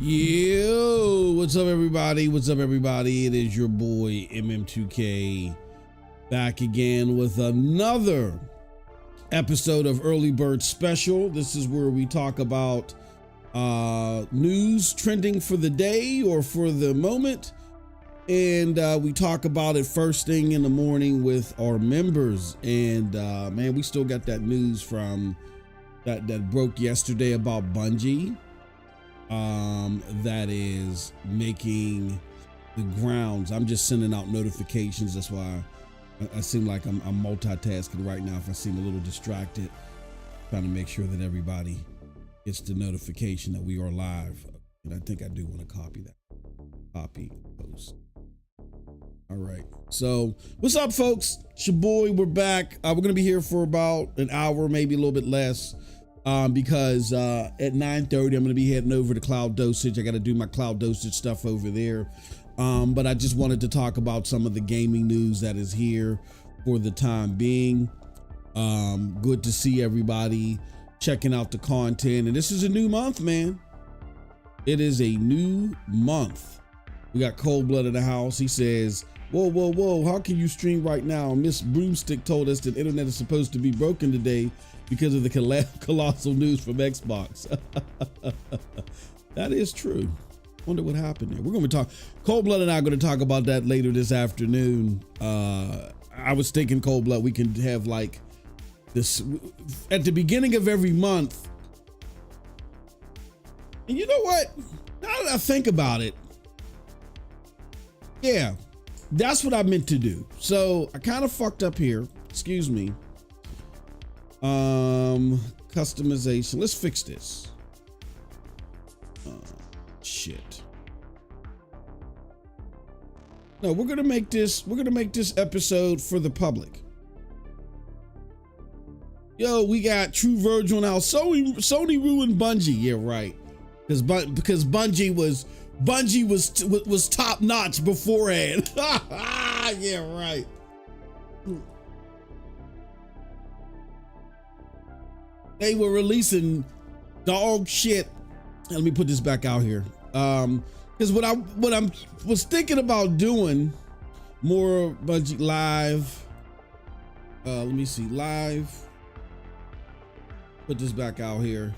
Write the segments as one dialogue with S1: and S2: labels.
S1: Yo, what's up everybody? What's up everybody? It is your boy MM2K back again with another episode of Early Bird Special. This is where we talk about news trending for the day or for the moment, and we talk about it first thing in the morning with our members. And man, we still got that news from that broke yesterday about Bungie that is making the grounds. I'm just sending out notifications. That's why I seem like I'm multitasking right now. If I seem a little distracted, trying to make sure that everybody gets the notification that we are live. And I think I do want to copy that. Copy post. All right. So what's up, folks? It's your boy. We're back. We're going to be here for about an hour, maybe a little bit less. Because at 9:30 I'm going to be heading over to Cloud Dosage. I got to do my Cloud Dosage stuff over there. But I just wanted to talk about some of the gaming news that is here for the time being. Good to see everybody checking out the content. And this is a new month, man. It is a new month. We got Cold Blood in the house. He says, whoa, how can you stream right now? Miss Broomstick told us that the internet is supposed to be broken today because of the colossal news from Xbox. That is true. Wonder what happened there. We're going to talk. Cold Blood and I are going to talk about that later this afternoon. I was thinking, Cold Blood, we can have like this at the beginning of every month. And you know what? Now that I think about it, yeah, that's what I meant to do. So I kind of fucked up here. Excuse me. Customization. Let's fix this. Shit. No, we're gonna make this episode for the public. Yo, we got True Virgil now. Sony ruined Bungie. Yeah, right. Because Bungie was top notch beforehand. Yeah, right. They were releasing dog shit. Let me put this back out here. Because what I was thinking about doing more Bungie live. Let me see, live. Put this back out here.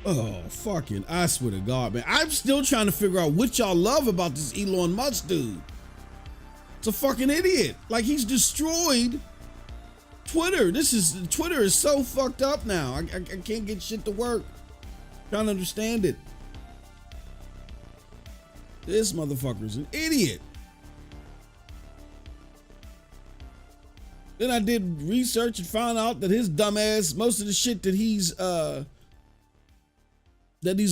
S1: Oh, fucking, I swear to God, man. I'm still trying to figure out what y'all love about this Elon Musk dude. It's a fucking idiot. Like, he's destroyed Twitter. Twitter is so fucked up now. I can't get shit to work. Trying to understand it. This motherfucker's an idiot. Then I did research and found out that his dumbass, most of the shit that he's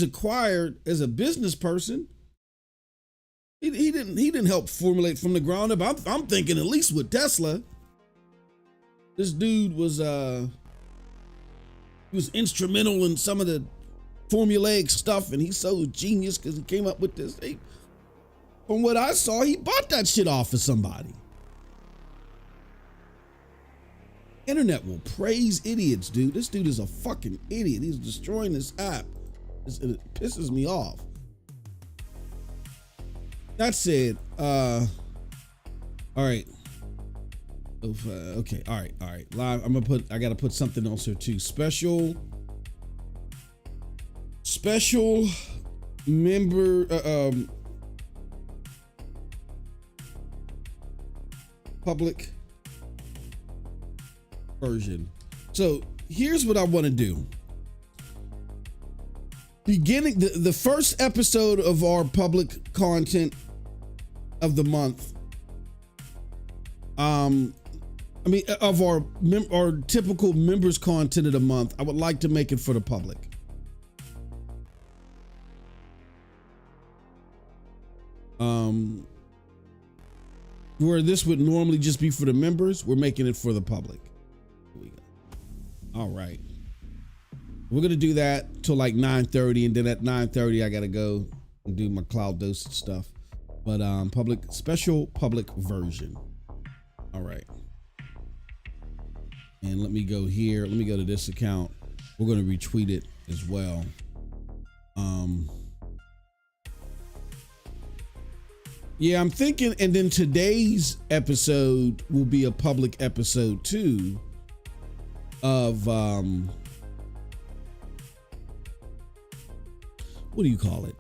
S1: acquired as a business person, he didn't help formulate from the ground up. I'm thinking at least with Tesla. This dude was instrumental in some of the formulaic stuff, and he's so genius because he came up with this. From what I saw, he bought that shit off of somebody. Internet will praise idiots, dude. This dude is a fucking idiot. He's destroying this app. It pisses me off. That said, all right. Okay, all right. Live. I gotta put something else here too. Special member public version. So here's what I want to do. Beginning the first episode of our public content of the month. Of our typical members content of the month, I would like to make it for the public. Where this would normally just be for the members, we're making it for the public. Here we go. All right. We're gonna do that till like 9:30, and then at 9:30 I gotta go and do my Cloud Dosage stuff. But special public version. All right. And let me go here. Let me go to this account. We're going to retweet it as well. Yeah, I'm thinking, and then today's episode will be a public episode too of what do you call it?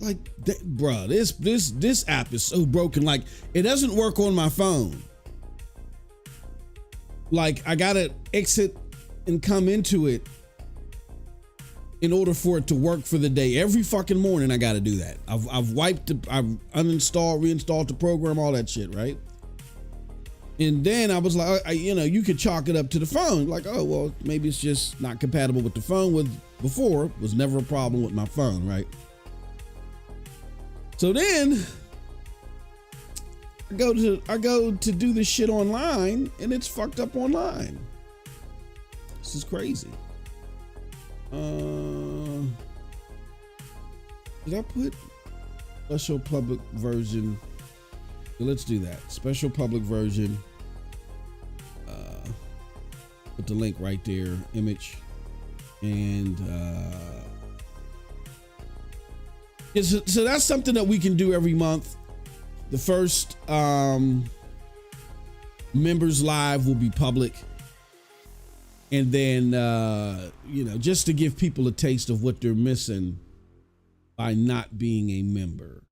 S1: Like that, bruh, this app is so broken. Like, it doesn't work on my phone. Like, I gotta exit and come into it in order for it to work for the day. Every fucking morning I gotta do that. I've uninstalled, reinstalled the program, all that shit, right? And then I was like, you could chalk it up to the phone. Like, oh, well, maybe it's just not compatible with the phone. With before, was never a problem with my phone, right? So then I go to do this shit online, and it's fucked up online. This is crazy. Did I put special public version? Let's do that. Special public version. Put the link right there. Image. And so that's something that we can do every month. The first members live will be public. And then, just to give people a taste of what they're missing by not being a member.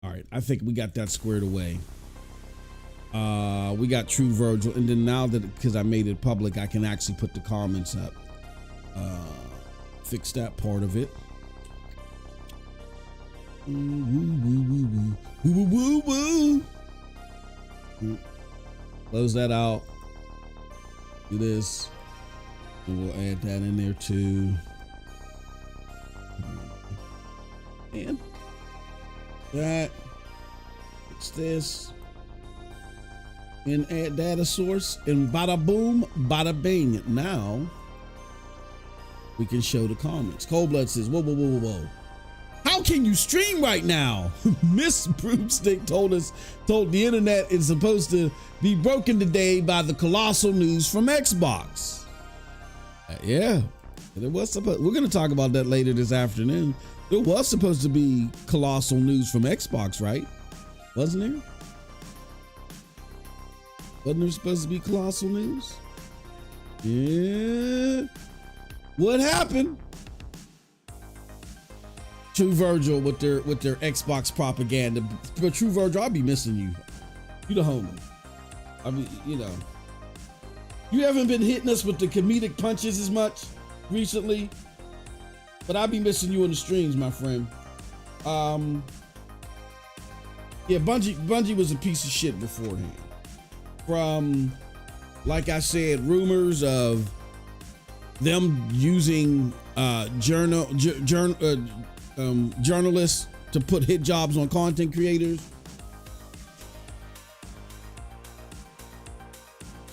S1: All right, I think we got that squared away. We got True Virgil. And then now that, because I made it public, I can actually put the comments up. Fix that part of it. Close that out. Do this. And we'll add that in there too. And that. Fix this. And add data source. And bada boom, bada bing. Now we can show the comments. Cold Blood says, whoa. How can you stream right now? Miss Broomstick told the internet is supposed to be broken today by the colossal news from Xbox. Yeah, we're going to talk about that later this afternoon. There was supposed to be colossal news from Xbox, right? Wasn't there? Wasn't there supposed to be colossal news? Yeah. What happened? True Virgil with their Xbox propaganda. But True Virgil, I'll be missing you. You the homie. I mean, you haven't been hitting us with the comedic punches as much recently, but I'll be missing you on the streams, my friend. Yeah, Bungie was a piece of shit beforehand. From, like I said, rumors of them using journalists to put hit jobs on content creators,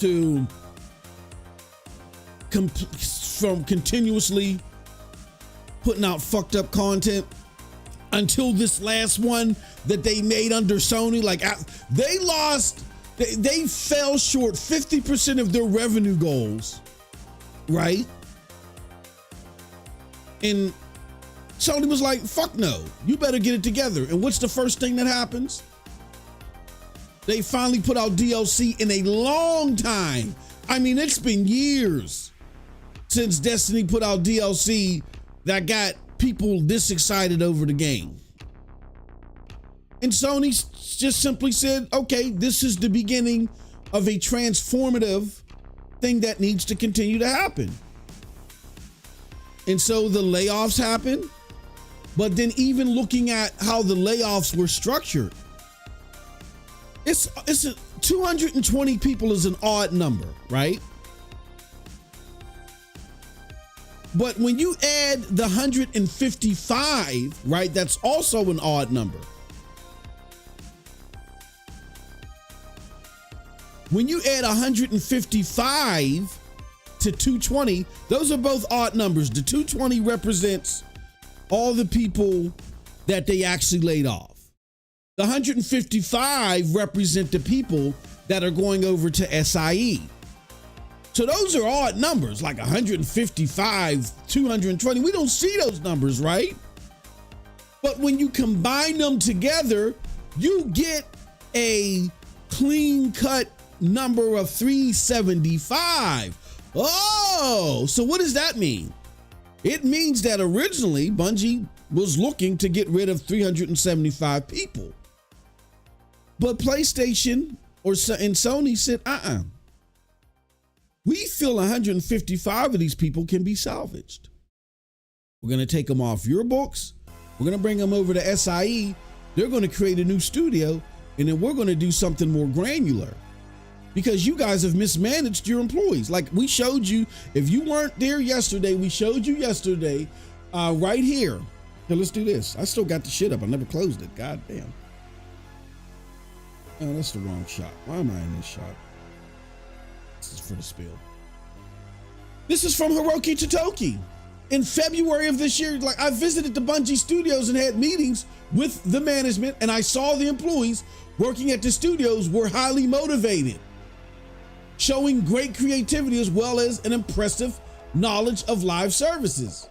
S1: to from continuously putting out fucked up content until this last one that they made under Sony. Like, they fell short 50% of their revenue goals, right? And Sony was like, fuck no, you better get it together. And what's the first thing that happens? They finally put out DLC in a long time. I mean, it's been years since Destiny put out DLC that got people this excited over the game. And Sony just simply said, okay, this is the beginning of a transformative thing that needs to continue to happen. And so the layoffs happened. But then even looking at how the layoffs were structured, it's 220 people is an odd number, right? But when you add the 155, right, that's also an odd number. When you add 155 to 220, those are both odd numbers. The 220 represents all the people that they actually laid off. The 155 represent the people that are going over to SIE. So those are odd numbers, like 155, 220. We don't see those numbers, right? But when you combine them together, you get a clean cut number of 375. Oh, so what does that mean? It means that originally Bungie was looking to get rid of 375 people. But PlayStation and Sony said, we feel 155 of these people can be salvaged. We're going to take them off your books. We're going to bring them over to SIE. They're going to create a new studio, and then we're going to do something more granular because you guys have mismanaged your employees. Like we showed you, if you weren't there yesterday, we showed you yesterday right here. Here, let's do this. I still got the shit up. I never closed it. God damn. Oh, that's the wrong shot. Why am I in this shot? This is for the spill. This is from Hiroki Totoki. In February of this year, like I visited the Bungie studios and had meetings with the management, and I saw the employees working at the studios were highly motivated, showing great creativity as well as an impressive knowledge of live services.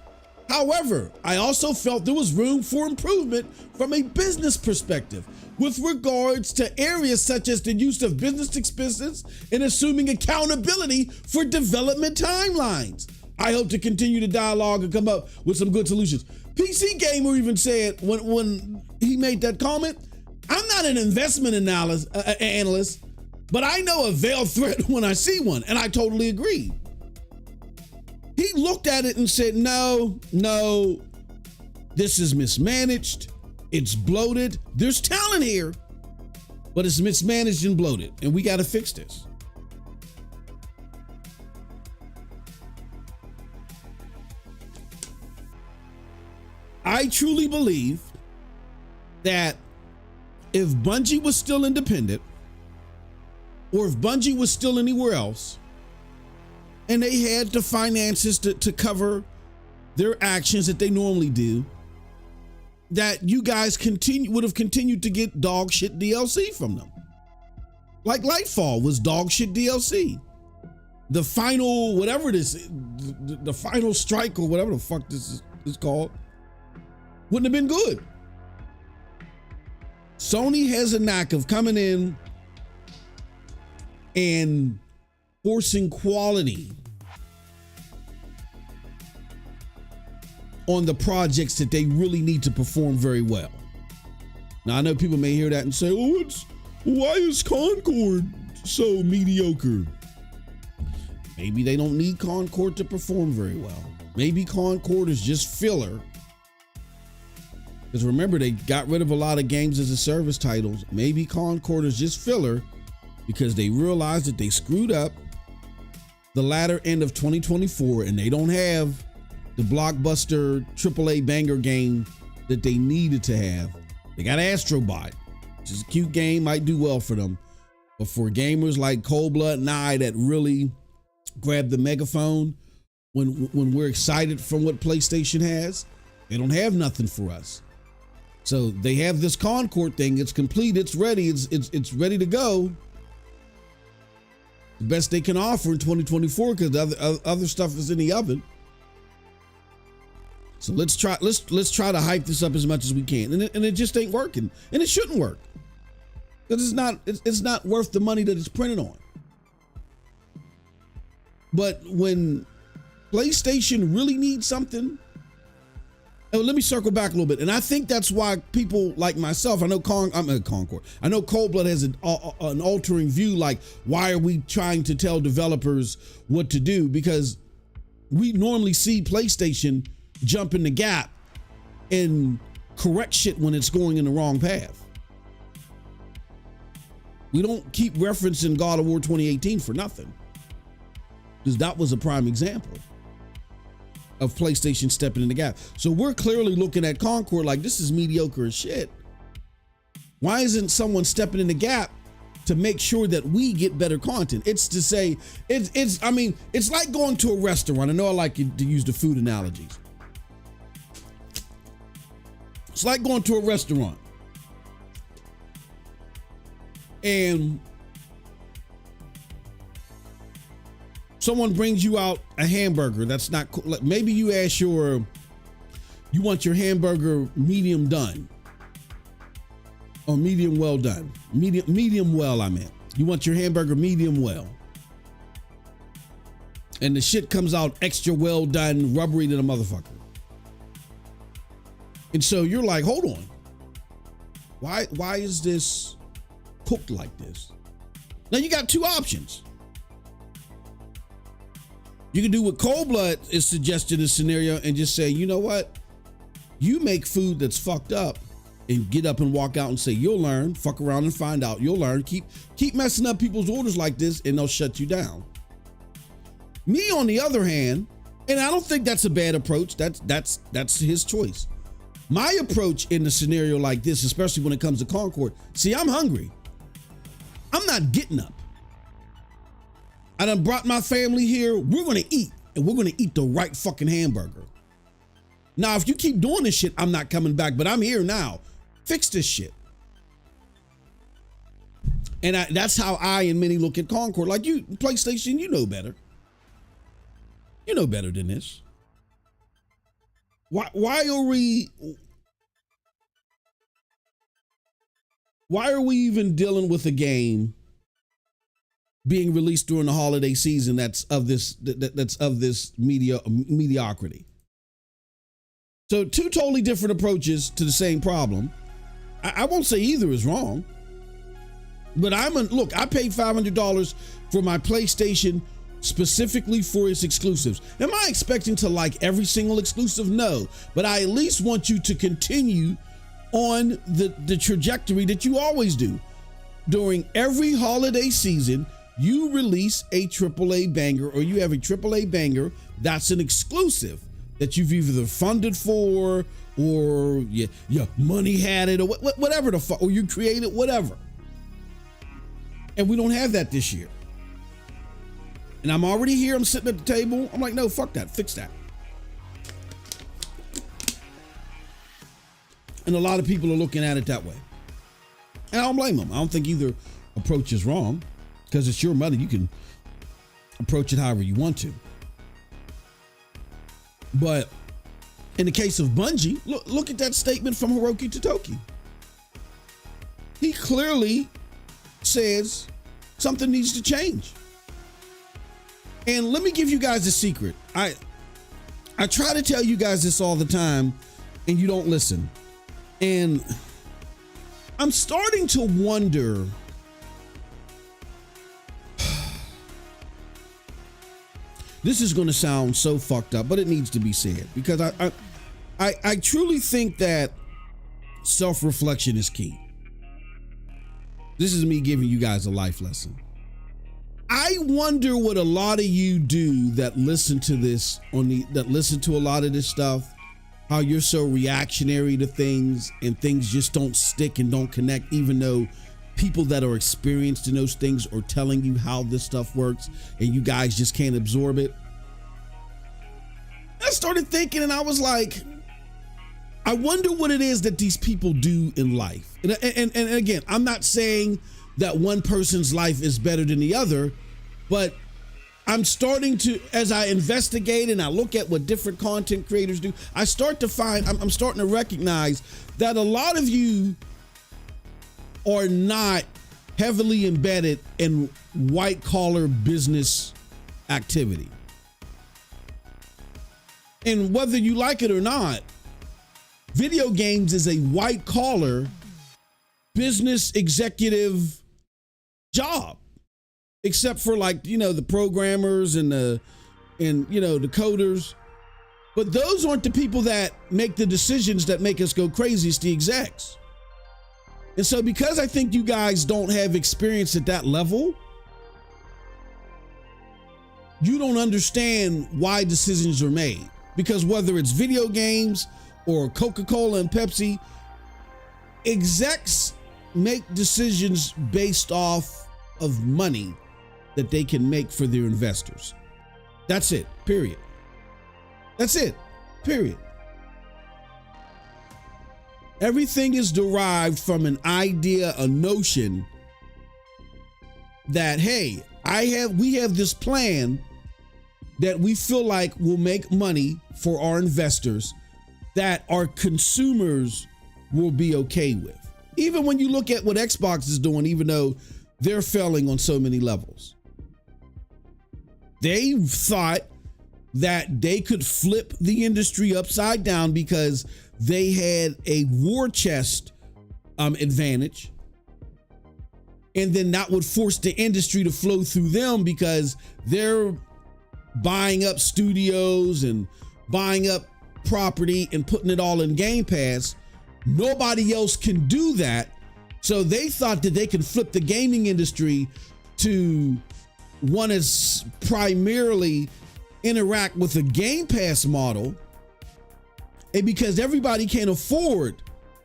S1: However, I also felt there was room for improvement from a business perspective with regards to areas such as the use of business expenses and assuming accountability for development timelines. I hope to continue the dialogue and come up with some good solutions. PC Gamer even said when he made that comment, I'm not an investment analyst, but I know a veiled threat when I see one, and I totally agree. He looked at it and said, no, this is mismanaged. It's bloated. There's talent here, but it's mismanaged and bloated, and we got to fix this. I truly believe that if Bungie was still independent, or if Bungie was still anywhere else, and they had the finances to cover their actions that they normally do, that you guys would have continued to get dog shit DLC from them. Like Lightfall was dog shit DLC. The final, whatever this is, the final strike or whatever the fuck this is called, wouldn't have been good. Sony has a knack of coming in and forcing quality on the projects that they really need to perform very well. Now, I know people may hear that and say, why is Concord so mediocre? Maybe they don't need Concord to perform very well. Maybe Concord is just filler. Because remember, they got rid of a lot of games as a service titles. Maybe Concord is just filler because they realized that they screwed up the latter end of 2024 and they don't have the blockbuster AAA banger game that they needed to have. They got Astrobot, which is a cute game, might do well for them. But for gamers like Cold Blood and I that really grab the megaphone when we're excited from what PlayStation has, they don't have nothing for us. So they have this Concord thing. It's complete. It's ready. It's ready to go. The best they can offer in 2024 because the other stuff is in the oven. So let's try to hype this up as much as we can, and it just ain't working, and it shouldn't work because it's not worth the money that it's printed on. But when PlayStation really needs something, let me circle back a little bit, and I think that's why people like myself, I know Concord, I know Cold Blood has an altering view. Like, why are we trying to tell developers what to do? Because we normally see PlayStation jump in the gap and correct shit when it's going in the wrong path. We don't keep referencing God of War 2018 for nothing, because that was a prime example of PlayStation stepping in the gap. So we're clearly looking at Concord like this is mediocre as shit. Why isn't someone stepping in the gap to make sure that we get better content? It's to say, it's like going to a restaurant. I know I like to use the food analogies. It's like going to a restaurant and someone brings you out a hamburger that's not cool. Like maybe you want your hamburger medium done or medium well done. Medium well, I meant. You want your hamburger medium well. And the shit comes out extra well done, rubbery than a motherfucker. And so you're like, hold on. Why is this cooked like this? Now you got two options. You can do what Cold Blood is suggesting in this scenario and just say, you know what? You make food that's fucked up and get up and walk out and say, you'll learn, fuck around and find out. You'll learn. Keep messing up people's orders like this and they'll shut you down. Me, on the other hand, and I don't think that's a bad approach. That's his choice. My approach in a scenario like this, especially when it comes to Concord, see, I'm hungry. I'm not getting up. I done brought my family here. We're going to eat, and we're going to eat the right fucking hamburger. Now, if you keep doing this shit, I'm not coming back, but I'm here now. Fix this shit. And that's how I and many look at Concord. Like you, PlayStation, you know better. You know better than this. Why are we even dealing with a game being released during the holiday season that's of this mediocrity? So two totally different approaches to the same problem. I won't say either is wrong, but I paid $500 for my PlayStation specifically for its exclusives. Am I expecting to like every single exclusive? No, but I at least want you to continue on the trajectory that you always do. During every holiday season, you release a AAA banger, or you have a AAA banger that's an exclusive that you've either funded for, or your money had it, or whatever the fuck, or you created, whatever. And we don't have that this year. And I'm already here, I'm sitting at the table. I'm like, no, fuck that, fix that. And a lot of people are looking at it that way. And I don't blame them. I don't think either approach is wrong, because it's your money. You can approach it however you want to. But in the case of Bungie, look at that statement from Hiroki Totoki. He clearly says something needs to change. And let me give you guys a secret. I try to tell you guys this all the time, and you don't listen. And I'm starting to wonder, this is going to sound so fucked up, but it needs to be said, because I truly think that self-reflection is key. This is me giving you guys a life lesson. I wonder what a lot of you do that listen to this that listen to a lot of this stuff, how you're so reactionary to things and things just don't stick and don't connect, even though people that are experienced in those things are telling you how this stuff works and you guys just can't absorb it. I started thinking, and I was like, I wonder what it is that these people do in life. And again, I'm not saying that one person's life is better than the other, but I'm starting to, as I investigate and I look at what different content creators do, I start to find, I'm starting to recognize that a lot of you are not heavily embedded in white collar business activity. And whether you like it or not, video games is a white collar business executive job, except for, like, you know, the programmers and the coders. But those aren't the people that make the decisions that make us go crazy. It's the execs. And so because I think you guys don't have experience at that level, you don't understand why decisions are made. Because whether it's video games or Coca-Cola and Pepsi, execs make decisions based off of money that they can make for their investors. That's it, period. That's it, period. Everything is derived from an idea, a notion that, hey, we have this plan that we feel like will make money for our investors that our consumers will be okay with. Even when you look at what Xbox is doing, even though they're failing on so many levels. They thought that they could flip the industry upside down because they had a war chest advantage. And then that would force the industry to flow through them because they're buying up studios and buying up property and putting it all in Game Pass. Nobody else can do that. So they thought that they could flip the gaming industry to one that's primarily interact with a Game Pass model. And because everybody can't afford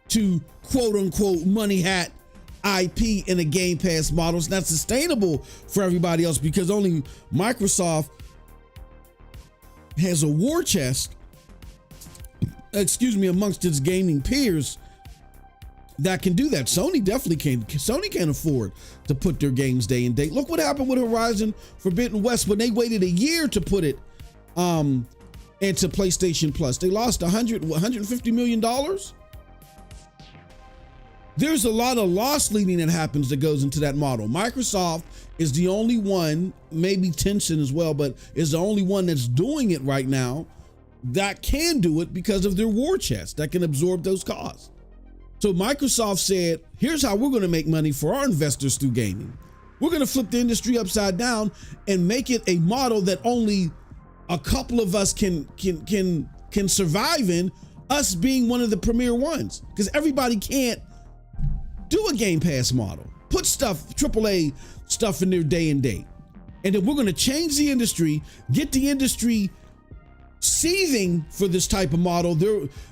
S1: to quote unquote money hat IP in a Game Pass model, it's not sustainable for everybody else because only Microsoft has a war chest, amongst its gaming peers that can do that. Sony definitely can't. Sony can't afford to put their games day and date. Look what happened with Horizon Forbidden West when they waited a year to put it into PlayStation Plus. They lost $150 million. There's a lot of loss leading that happens that goes into that model. Microsoft is the only one, maybe Tencent as well, but is the only one that's doing it right now that can do it because of their war chest that can absorb those costs. So Microsoft said, here's how we're going to make money for our investors through gaming. We're going to flip the industry upside down and make it a model that only a couple of us can survive in, us being one of the premier ones, because everybody can't do a Game Pass model. Put stuff, AAA stuff in their day and date. And then we're going to change the industry, get the industry seething for this type of model.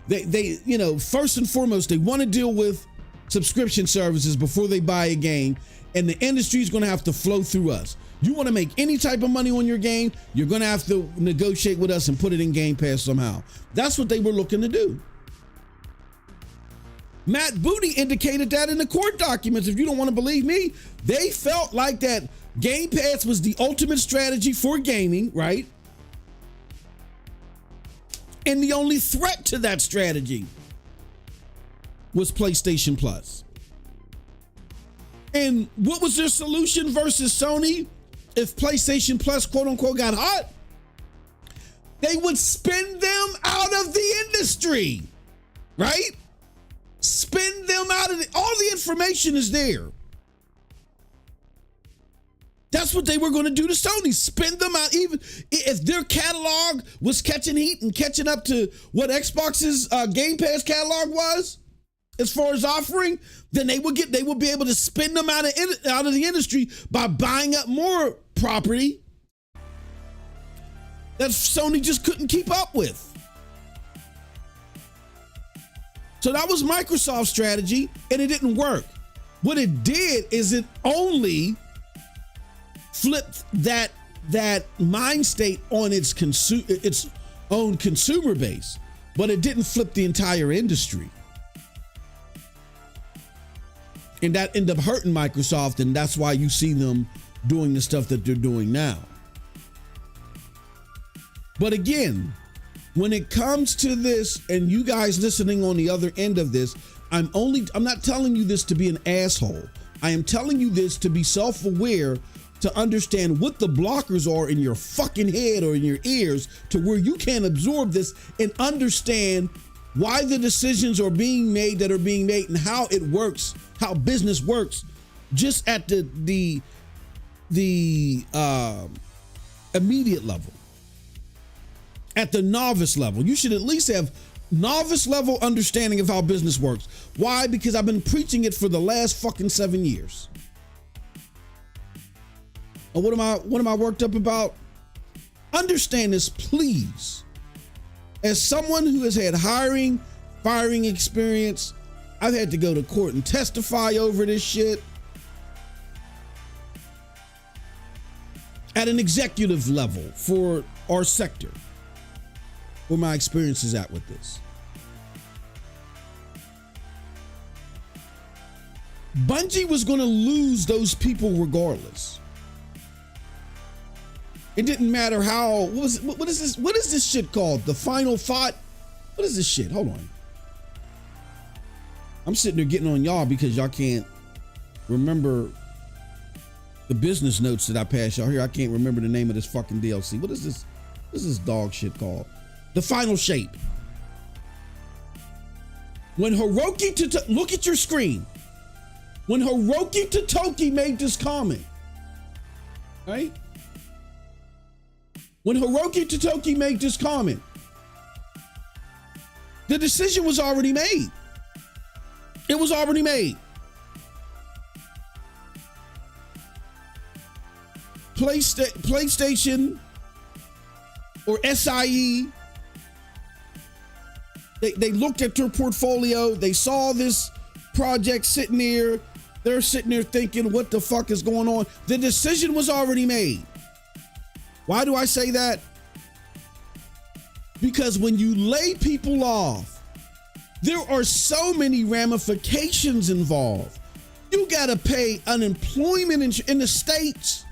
S1: They first and foremost, they want to deal with subscription services before they buy a game, and the industry is going to have to flow through us. You want to make any type of money on your game, you're going to have to negotiate with us and put it in Game Pass somehow. That's what they were looking to do. Matt Booty indicated that in the court documents. If you don't want to believe me, they felt like that Game Pass was the ultimate strategy for gaming, right? And the only threat to that strategy was PlayStation Plus. And what was their solution versus Sony? If PlayStation Plus, quote unquote, got hot, they would spin them out of the industry, right? Spin them out of all the information is there. That's what they were going to do to Sony, spin them out. Even if their catalog was catching heat and catching up to what Xbox's Game Pass catalog was, as far as offering, then they would be able to spin them out of the industry by buying up more property that Sony just couldn't keep up with. So that was Microsoft's strategy, and it didn't work. What it did is it only flipped that mind state on its own consumer base, but it didn't flip the entire industry. And that ended up hurting Microsoft, and that's why you see them doing the stuff that they're doing now. But again, when it comes to this, and you guys listening on the other end of this, I'm not telling you this to be an asshole. I am telling you this to be self-aware, to understand what the blockers are in your fucking head or in your ears, to where you can absorb this and understand why the decisions are being made and how it works, how business works, just at the immediate level. At the novice level, you should at least have novice level understanding of how business works. Why? Because I've been preaching it for the last fucking 7 years. And what am I worked up about? Understand this, please. As someone who has had firing experience, I've had to go to court and testify over this shit. At an executive level for our sector, where my experience is at with this. Bungie was going to lose those people regardless. It didn't matter how, what is this shit called? The final thought? What is this shit? Hold on. I'm sitting there getting on y'all because y'all can't remember the business notes that I passed y'all here. I can't remember the name of this fucking DLC. What is this? What is this dog shit called? The final shape. When Hiroki look at your screen. When Hiroki Totoki made this comment, right? When Hiroki Totoki made this comment, the decision was already made. It was already made. PlayStation or SIE, they looked at your portfolio. They saw this project sitting there. They're sitting there thinking, what the fuck is going on? The decision was already made. Why do I say that? Because when you lay people off, there are so many ramifications involved. You gotta pay unemployment in the States.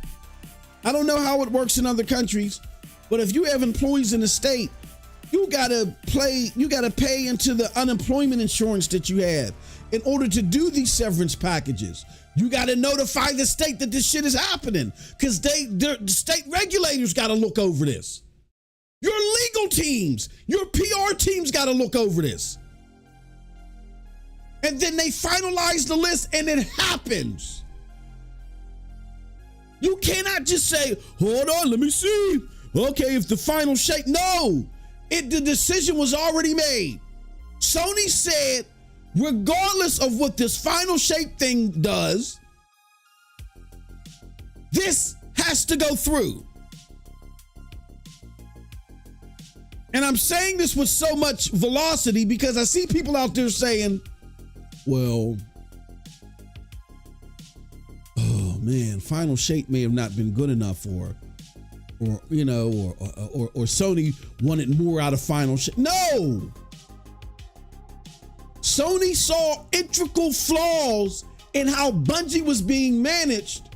S1: I don't know how it works in other countries, but if you have employees in the state, you gotta pay into the unemployment insurance that you have in order to do these severance packages. You gotta notify the state that this shit is happening, because the state regulators gotta look over this. Your legal teams, your PR teams gotta look over this. And then they finalize the list and it happens. You cannot just say, hold on, let me see. Okay, if the final shape, no. The decision was already made. Sony said, regardless of what this final shape thing does, this has to go through. And I'm saying this with so much velocity because I see people out there saying, well, oh man, final shape may have not been good enough, or Sony wanted more out of final shape. No! Sony saw integral flaws in how Bungie was being managed.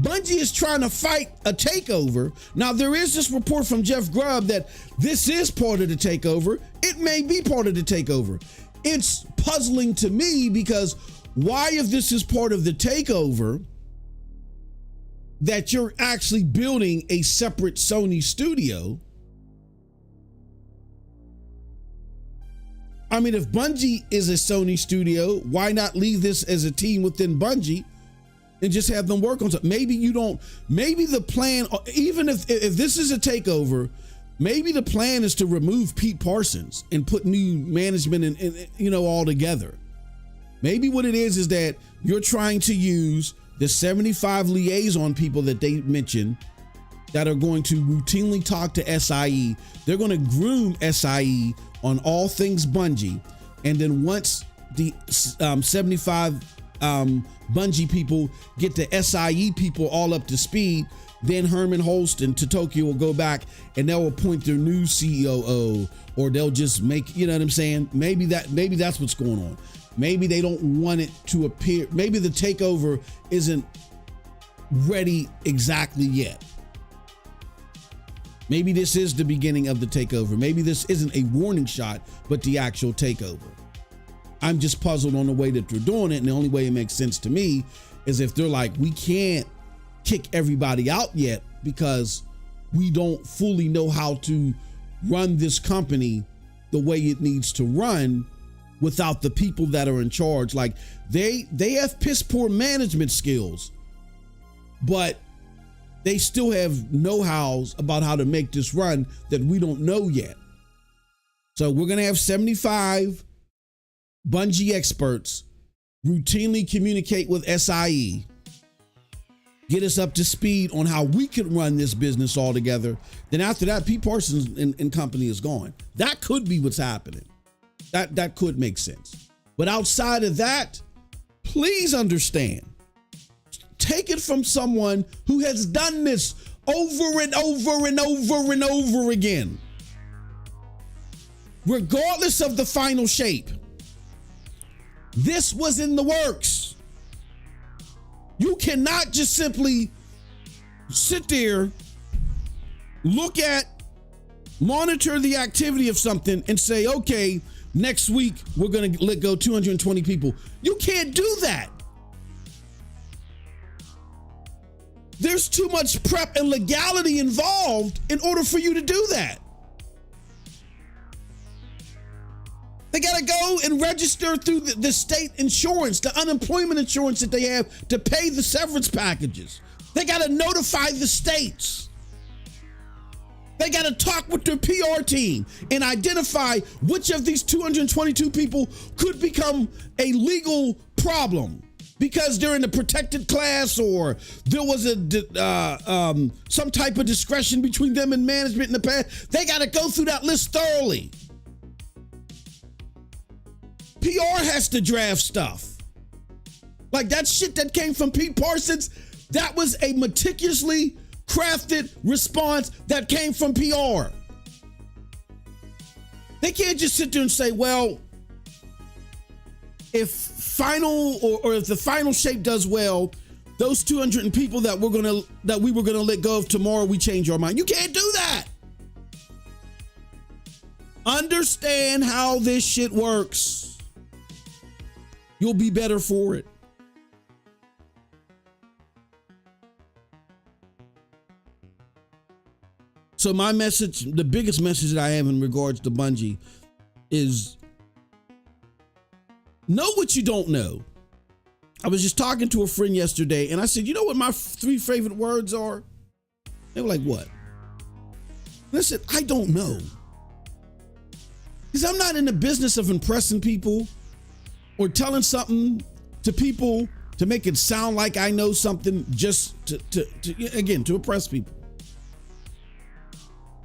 S1: Bungie is trying to fight a takeover. Now, there is this report from Jeff Grubb that this is part of the takeover. It may be part of the takeover. It's puzzling to me because why, if this is part of the takeover, that you're actually building a separate Sony studio? I mean, if Bungie is a Sony studio, why not leave this as a team within Bungie and just have them work on something? Maybe the plan, even if this is a takeover, maybe the plan is to remove Pete Parsons and put new management and all together. Maybe what it is that you're trying to use the 75 liaison people that they mentioned that are going to routinely talk to SIE. They're going to groom SIE on all things Bungie. And then once the 75 Bungie people get the SIE people all up to speed, then Herman Holst and Totoki will go back and they'll appoint their new COO, or they'll just make, you know what I'm saying? Maybe that's what's going on. Maybe they don't want it to appear. Maybe the takeover isn't ready exactly yet. Maybe this is the beginning of the takeover. Maybe this isn't a warning shot, but the actual takeover. I'm just puzzled on the way that they're doing it. And the only way it makes sense to me is if they're like, we can't kick everybody out yet because we don't fully know how to run this company the way it needs to run without the people that are in charge. Like they have piss poor management skills, but they still have know-hows about how to make this run that we don't know yet. So we're going to have 75 Bungie experts routinely communicate with SIE, get us up to speed on how we could run this business all together. Then after that, Pete Parsons and company is gone. That could be what's happening. That could make sense. But outside of that, please understand, take it from someone who has done this over and over and over and over again. Regardless of the final shape, this was in the works. You cannot just simply sit there monitor the activity of something and say, okay, next week we're going to let go 220 people. You can't do that. There's too much prep and legality involved in order for you to do that. They got to go and register through the state insurance, the unemployment insurance that they have to pay the severance packages. They got to notify the states. They got to talk with their PR team and identify which of these 222 people could become a legal problem because they're in a protected class or there was some type of discretion between them and management in the past. They got to go through that list thoroughly. PR has to draft stuff. Like that shit that came from Pete Parsons, that was a meticulously crafted response that came from PR. They can't just sit there and say, well, if final or if the final shape does well, those 200 people that we were gonna let go of tomorrow, we change our mind. You can't do that. Understand how this shit works. You'll be better for it. So my message, the biggest message that I have in regards to Bungie is know what you don't know. I was just talking to a friend yesterday and I said, you know what my 3 favorite words are? They were like, what? And I said, I don't know. Because I'm not in the business of impressing people or telling something to people to make it sound like I know something just to impress people.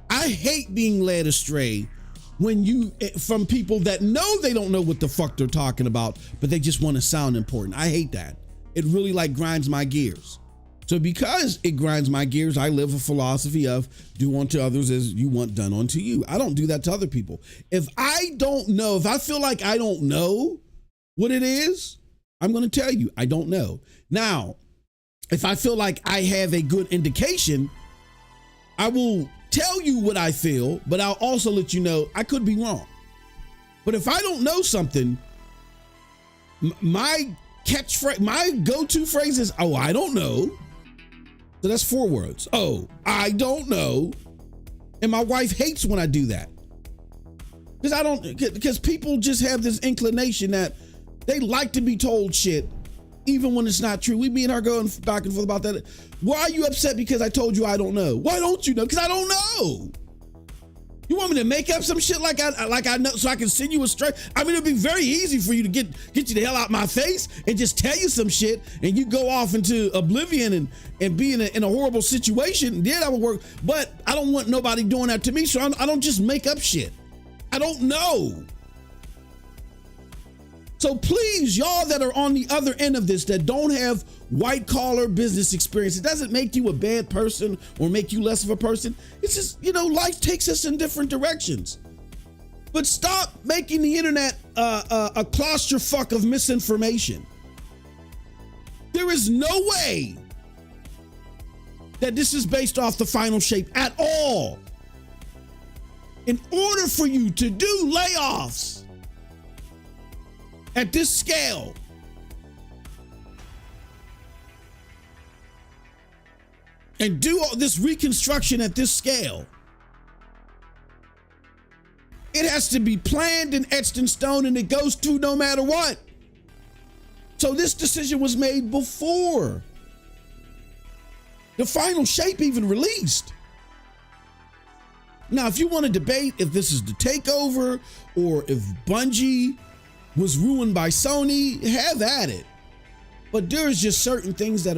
S1: I hate being led astray from people that know they don't know what the fuck they're talking about, but they just want to sound important. I hate that. It really grinds my gears. So because it grinds my gears, I live a philosophy of do unto others as you want done unto you. I don't do that to other people. If I feel like I don't know what it is, I'm going to tell you, I don't know. Now, if I feel like I have a good indication, I will tell you what I feel, but I'll also let you know I could be wrong. But if I don't know something, my catchphrase, my go-to phrase is, oh, I don't know. So that's 4 words. Oh, I don't know. And my wife hates when I do that. Because people just have this inclination that they like to be told shit, even when it's not true. Me and her going back and forth about that. Why are you upset because I told you I don't know? Why don't you know? Because I don't know. You want me to make up some shit like I know so I can send you astray? I mean, it'd be very easy for you to get you the hell out my face and just tell you some shit and you go off into oblivion and be in a horrible situation. Yeah, that would work. But I don't want nobody doing that to me, so I don't just make up shit. I don't know. So please, y'all that are on the other end of this that don't have white collar business experience, it doesn't make you a bad person or make you less of a person. It's just, life takes us in different directions. But stop making the internet a clusterfuck of misinformation. There is no way that this is based off the final shape at all. In order for you to do layoffs at this scale, and do all this reconstruction at this scale, it has to be planned and etched in stone, and it goes through no matter what. So this decision was made before the final shape even released. Now, if you want to debate if this is the takeover or if Bungie was ruined by Sony, have at it. But there's just certain things that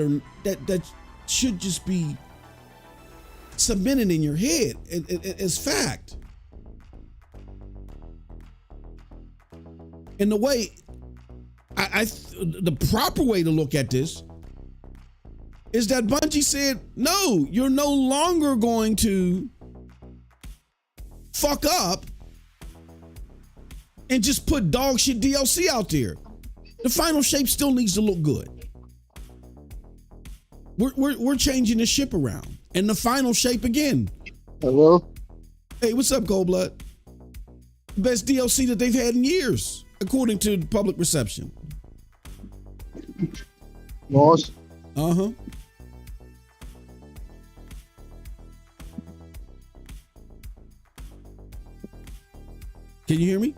S1: should just be cemented in your head as fact. And the way the proper way to look at this is that Bungie said, no, you're no longer going to fuck up and just put dog shit DLC out there. The final shape still needs to look good. We're changing the ship around. And the final shape, again,
S2: Hello?
S1: Hey, what's up, Cold Blood? Best DLC that they've had in years, according to public reception.
S2: Boss?
S1: Uh-huh. Can you hear me?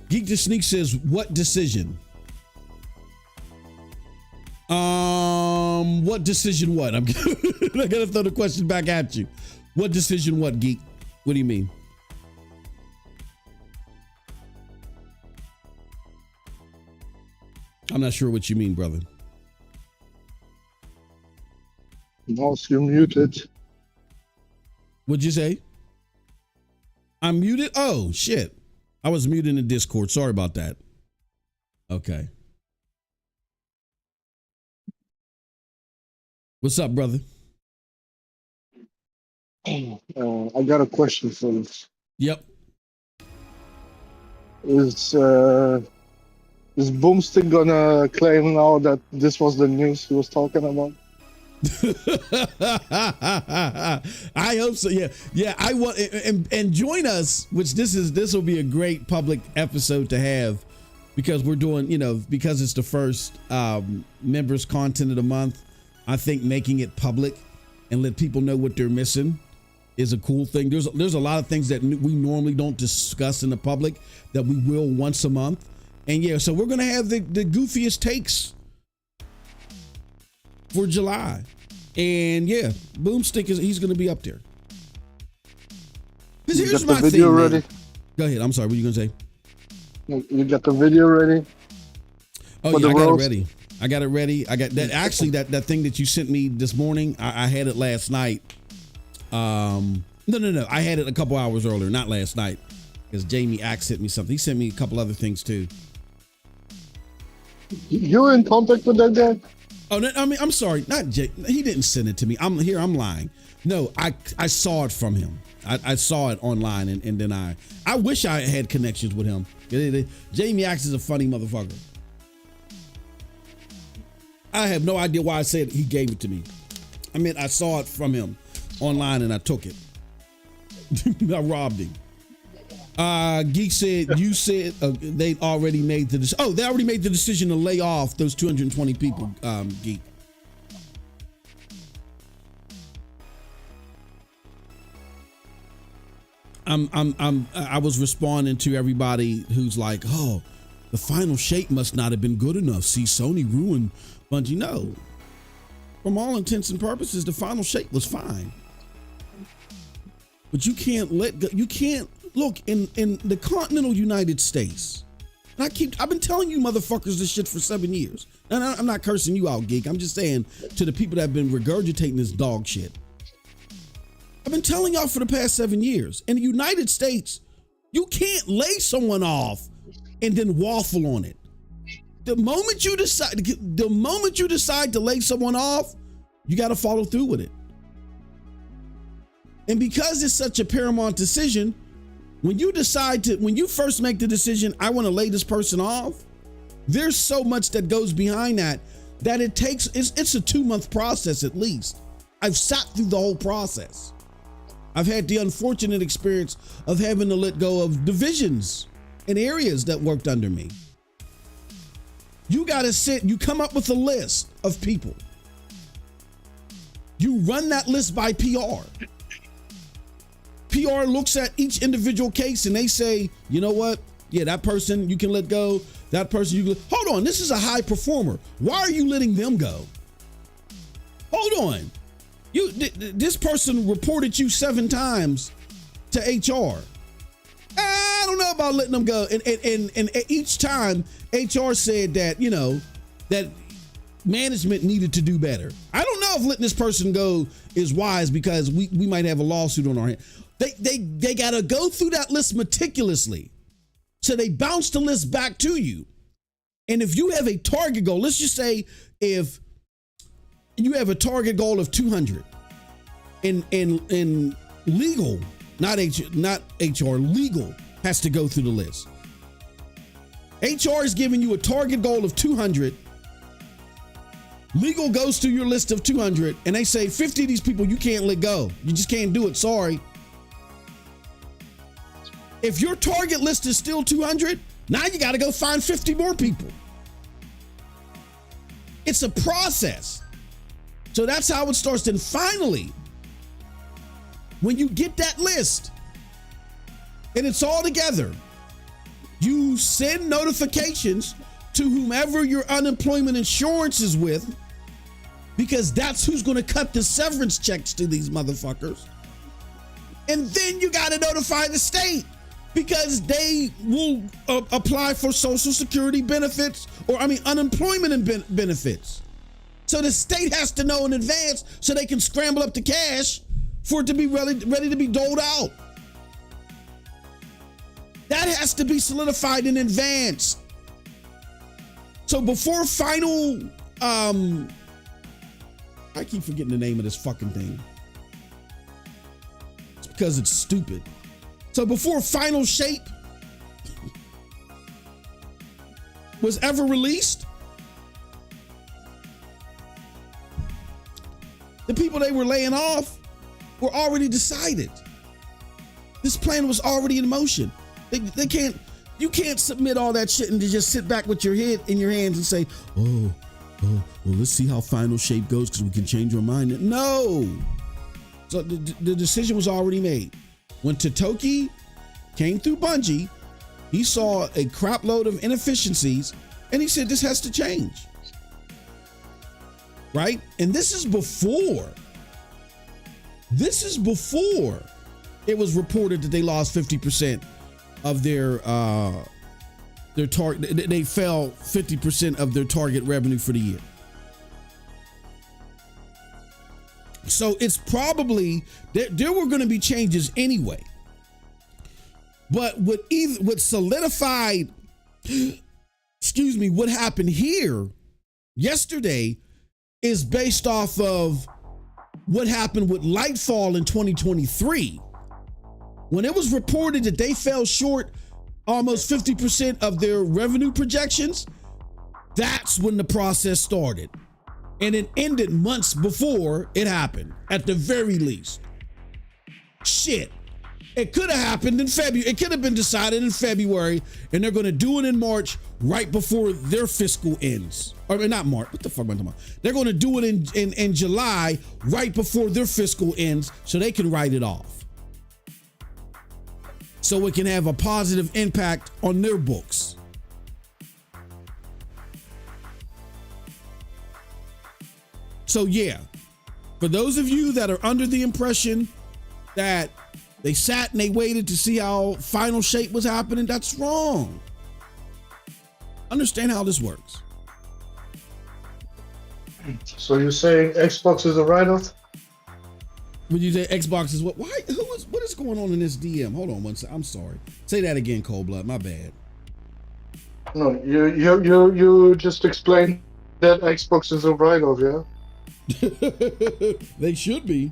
S1: Geek to Sneak says, what decision? What decision what? I gotta throw the question back at you. What decision what, Geek? What do you mean? I'm not sure what you mean, brother.
S2: Boss, you're muted.
S1: What'd you say? I'm muted? Oh, shit. I was muted in Discord. Sorry about that. Okay. What's up, brother?
S2: I got a question for you.
S1: Yep.
S2: Is Boomstick gonna claim now that this was the news he was talking about?
S1: I hope so. Yeah. I want and join us. Which this will be a great public episode to have, because we're doing, because it's the first members content of the month. I think making it public and let people know what they're missing is a cool thing. There's a lot of things that we normally don't discuss in the public that we will once a month. And yeah, so we're gonna have the goofiest takes for July. And yeah, Boomstick he's gonna be up there.
S2: You got the video ready?
S1: Man. Go ahead. I'm sorry, what are you gonna say?
S2: You got the video ready?
S1: Oh yeah, I got it ready. I got that. Actually, that thing that you sent me this morning, I had it last night. No. I had it a couple hours earlier, not last night, because Jamie Axe sent me something. He sent me a couple other things too.
S2: You were in contact with that guy?
S1: Oh, no, I mean, I'm sorry, not Jay. He didn't send it to me. I'm lying. No, I saw it from him. I saw it online, and then I wish I had connections with him. Jamie Axe is a funny motherfucker. I have no idea why I said he gave it to me. I mean, I saw it from him online and I took it. I robbed him. Geek said, you said they already made the decision. Oh, they already made the decision to lay off those 220 people, Geek. I was responding to everybody who's like, oh, the final shape must not have been good enough. See, Sony ruined Bungie. No, from all intents and purposes, the final shape was fine. But you can't you can't look in the continental United States. And I've been telling you motherfuckers this shit for 7 years. And I'm not cursing you out, Geek. I'm just saying to the people that have been regurgitating this dog shit. I've been telling y'all for the past 7 years. In the United States, you can't lay someone off and then waffle on it. The moment you decide to lay someone off, you got to follow through with it. And because it's such a paramount decision, when you first make the decision, I want to lay this person off, there's so much that goes behind that it's a 2-month process at least. I've sat through the whole process. I've had the unfortunate experience of having to let go of divisions and areas that worked under me. You got to you come up with a list of people. You run that list by PR. PR looks at each individual case and they say, you know what? Yeah, that person you can let go. That person you can, hold on, this is a high performer. Why are you letting them go? Hold on. This person reported you 7 times to HR. I don't know about letting them go. And each time HR said that, that management needed to do better. I don't know if letting this person go is wise because we might have a lawsuit on our hand. They got to go through that list meticulously. So they bounce the list back to you. And if you have a target goal, let's just say if you have a target goal of 200 in legal, not HR, legal has to go through the list. HR is giving you a target goal of 200. Legal goes through your list of 200 and they say 50 of these people you can't let go. You just can't do it. Sorry. If your target list is still 200, now you got to go find 50 more people. It's a process. So that's how it starts. Then finally, when you get that list and it's all together, you send notifications to whomever your unemployment insurance is with, because that's who's going to cut the severance checks to these motherfuckers. And then you got to notify the state, because they will apply for Social Security benefits, or unemployment and benefits. So the state has to know in advance so they can scramble up the cash for it to be ready to be doled out. That has to be solidified in advance. So before final, I keep forgetting the name of this fucking thing. It's because it's stupid. So before final shape was ever released, the people they were laying off were already decided. This plan was already in motion. You can't submit all that shit and just sit back with your head in your hands and say, well, let's see how final shape goes because we can change our mind. No. So the decision was already made. When Totoki came through Bungie, he saw a crap load of inefficiencies and he said, this has to change. Right? And this is before it was reported that they lost 50% of their target. They fell 50% of their target revenue for the year. So it's probably there were going to be changes anyway. But what solidified, what happened here yesterday is based off of what happened with Lightfall in 2023. When it was reported that they fell short almost 50% of their revenue projections, that's when the process started. And it ended months before it happened, at the very least. Shit. It could have happened in February. It could have been decided in February, and they're going to do it in March right before their fiscal ends. Or not March. What the fuck am I talking about? They're going to do it in July right before their fiscal ends so they can write it off. So it can have a positive impact on their books. So yeah, for those of you that are under the impression that they sat and they waited to see how final shape was happening, that's wrong. Understand how this works.
S2: So you're saying Xbox is a write-off?
S1: When you say Xbox is what? Why? What is going on in this DM? Hold on one second. I'm sorry. Say that again, Cold Blood. My bad.
S2: No, you just explained that Xbox is a write-off, yeah?
S1: They should be.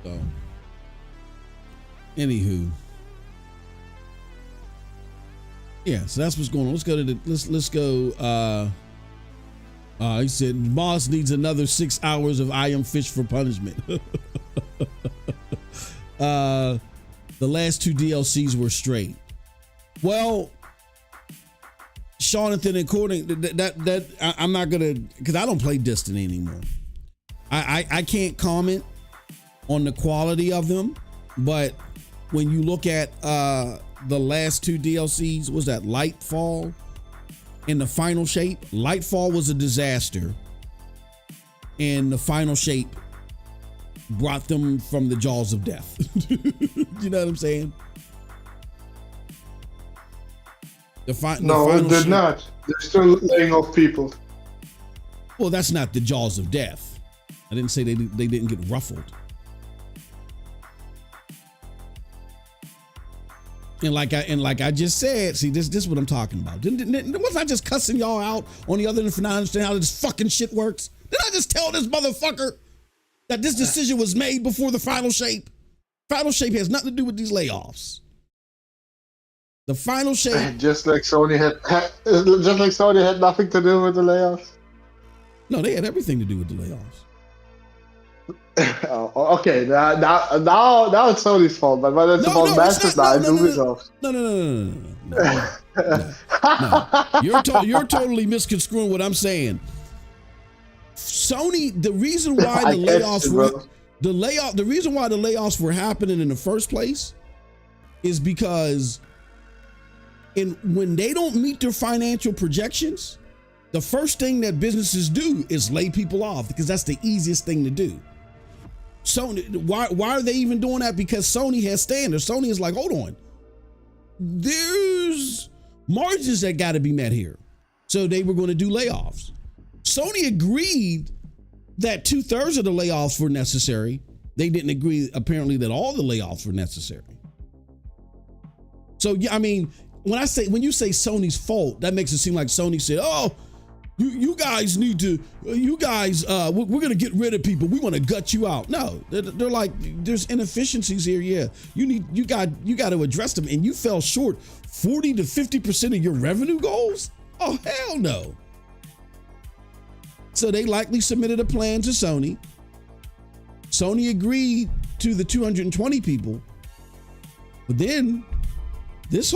S1: So, anywho, yeah. So that's what's going on. Let's go to let's go. He said Moss needs another 6 hours of I Am Fish for punishment. The last two DLCs were straight. Well, Jonathan, according that I'm not gonna, because I don't play Destiny anymore. I can't comment on the quality of them, but when you look at the last two DLCs, was that Lightfall and the Final Shape? Lightfall was a disaster, and the Final Shape brought them from the jaws of death. You know what I'm saying?
S2: No, it did not. They're still laying off people.
S1: Well, that's not the jaws of death. I didn't say they didn't get ruffled. And like I just said, see, this is what I'm talking about. Was I just cussing y'all out on the other end for not understanding how this fucking shit works? Did I just tell this motherfucker that this decision was made before the Final Shape? Final Shape has nothing to do with these layoffs. The final shape.
S2: Just like Sony had nothing to do with the layoffs.
S1: No, they had everything to do with the layoffs.
S2: Oh, okay, now it's Sony's fault, but when it's about Masters, Ubisoft.
S1: No. You're totally misconstruing what I'm saying. Sony, the reason why the reason why the layoffs were happening in the first place is because when they don't meet their financial projections, the first thing that businesses do is lay people off because that's the easiest thing to do. Sony, why are they even doing that? Because Sony has standards. Sony is like, hold on, there's margins that got to be met here. So they were going to do layoffs. Sony agreed that 2/3 of the layoffs were necessary. They didn't agree, apparently, that all the layoffs were necessary. So, yeah, I mean, when you say Sony's fault, that makes it seem like Sony said, oh, you guys need to, we're going to get rid of people. We want to gut you out. No, they're like, there's inefficiencies here. Yeah, you got to address them. And you fell short 40 to 50% of your revenue goals? Oh, hell no. So they likely submitted a plan to Sony. Sony agreed to the 220 people. But then this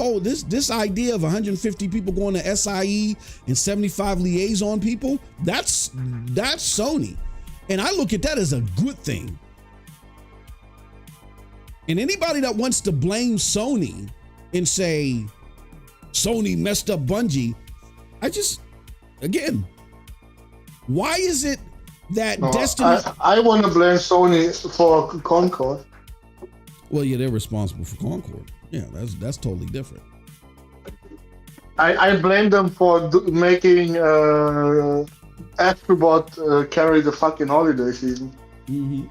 S1: idea of 150 people going to SIE and 75 liaison people, that's Sony. And I look at that as a good thing. And anybody that wants to blame Sony and say Sony messed up Bungie, why is it that Destiny...
S2: I want to blame Sony for Concord.
S1: Well, yeah, they're responsible for Concord. Yeah, that's totally different.
S2: I blame them for making Astrobot carry the fucking holiday season.
S1: Mm-hmm.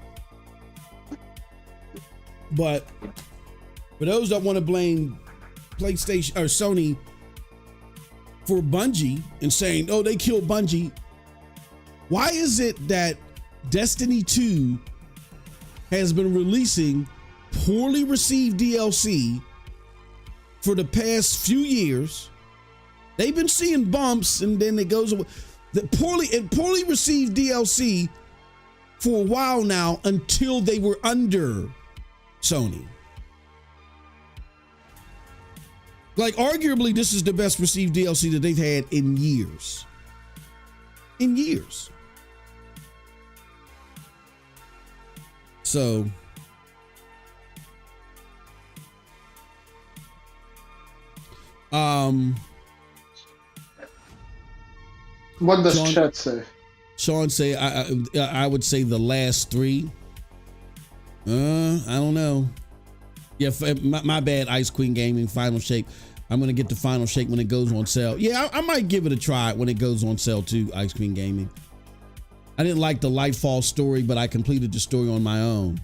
S1: But for those that want to blame PlayStation or Sony for Bungie and saying, oh, they killed Bungie, why is it that Destiny 2 has been releasing poorly received DLC for the past few years? They've been seeing bumps and then it goes away. The poorly received DLC for a while now until they were under Sony. Like, arguably, this is the best received DLC that they've had in years. In years. So,
S2: what does chat say?
S1: Sean say, I would say the last three. I don't know. Yeah, my bad, Ice Queen Gaming, Final Shake. I'm going to get the Final Shake when it goes on sale. Yeah, I might give it a try when it goes on sale too, Ice Queen Gaming. I didn't like the Lightfall story, but I completed the story on my own.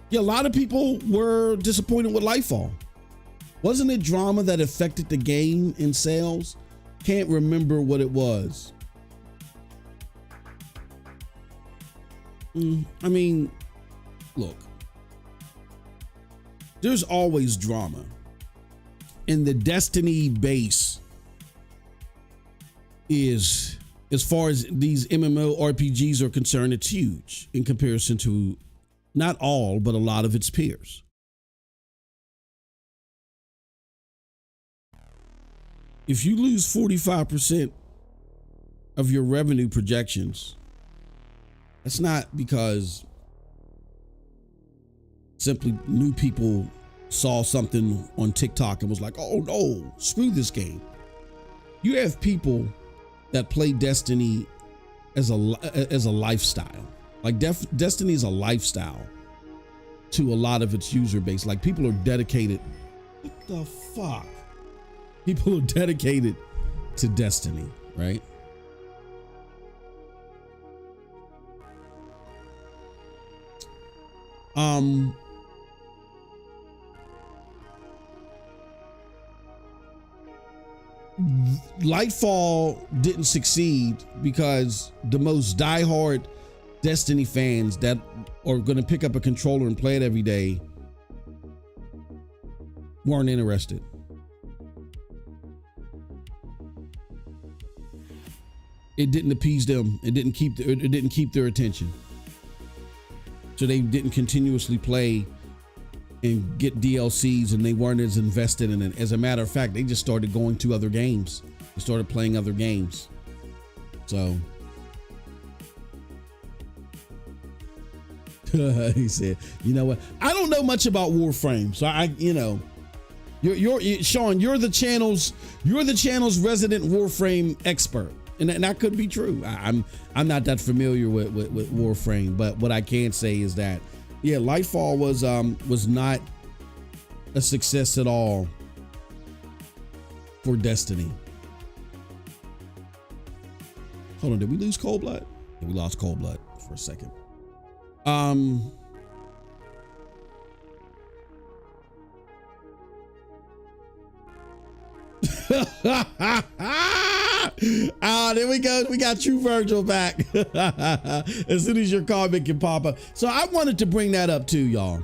S1: Yeah, a lot of people were disappointed with Lightfall. Wasn't it drama that affected the game in sales? Can't remember what it was. I mean, look, there's always drama. And the Destiny base is, as far as these MMORPGs are concerned, it's huge in comparison to not all, but a lot of its peers. If you lose 45% of your revenue projections, that's not because simply new people saw something on TikTok and was like, oh no, screw this game. You have people that play Destiny as a lifestyle. Like Destiny is a lifestyle to a lot of its user base. Like, people are dedicated. What the fuck? People are dedicated to Destiny, right? Lightfall didn't succeed because the most diehard Destiny fans that are going to pick up a controller and play it every day weren't interested. it didn't appease them. It didn't keep their attention. So they didn't continuously play and get DLCs, and they weren't as invested in it. As a matter of fact, they just started going to other games. They started playing other games. So he said, "You know what? I don't know much about Warframe, so you're Sean. You're the channel's resident Warframe expert, and that could be true. I'm not that familiar with Warframe, but what I can say is that, yeah, Lightfall was not a success at all for Destiny. Hold on, did we lose Cold Blood? Yeah, we lost Cold Blood for a second. There we go. We got True Virgil back. As soon as your comment can pop up. So I wanted to bring that up too, y'all.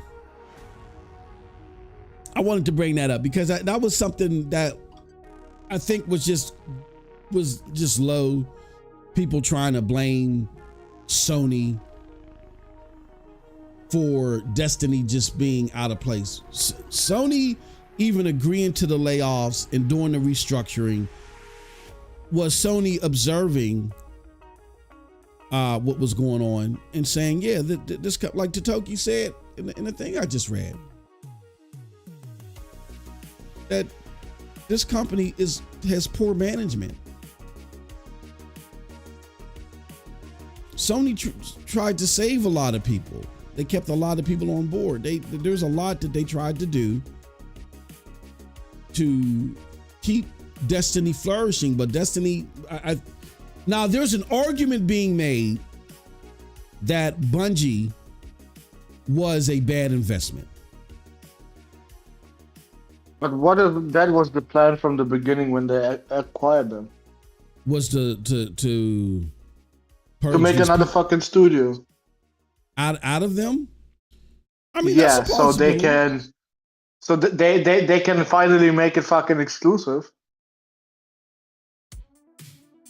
S1: I wanted to bring that up because that was something that I think was just low. People trying to blame Sony for Destiny just being out of place. Sony even agreeing to the layoffs and doing the restructuring was Sony observing what was going on and saying, yeah, this, like Totoki said in the thing I just read, that this company has poor management. Sony tried to save a lot of people. They kept a lot of people on board. There's a lot that they tried to do to keep Destiny flourishing, but Destiny, now there's an argument being made that Bungie was a bad investment.
S2: But what if that was the plan from the beginning when they acquired them?
S1: Was to
S2: make another fucking studio
S1: out of them. I mean,
S2: yeah, so they can finally make it fucking exclusive.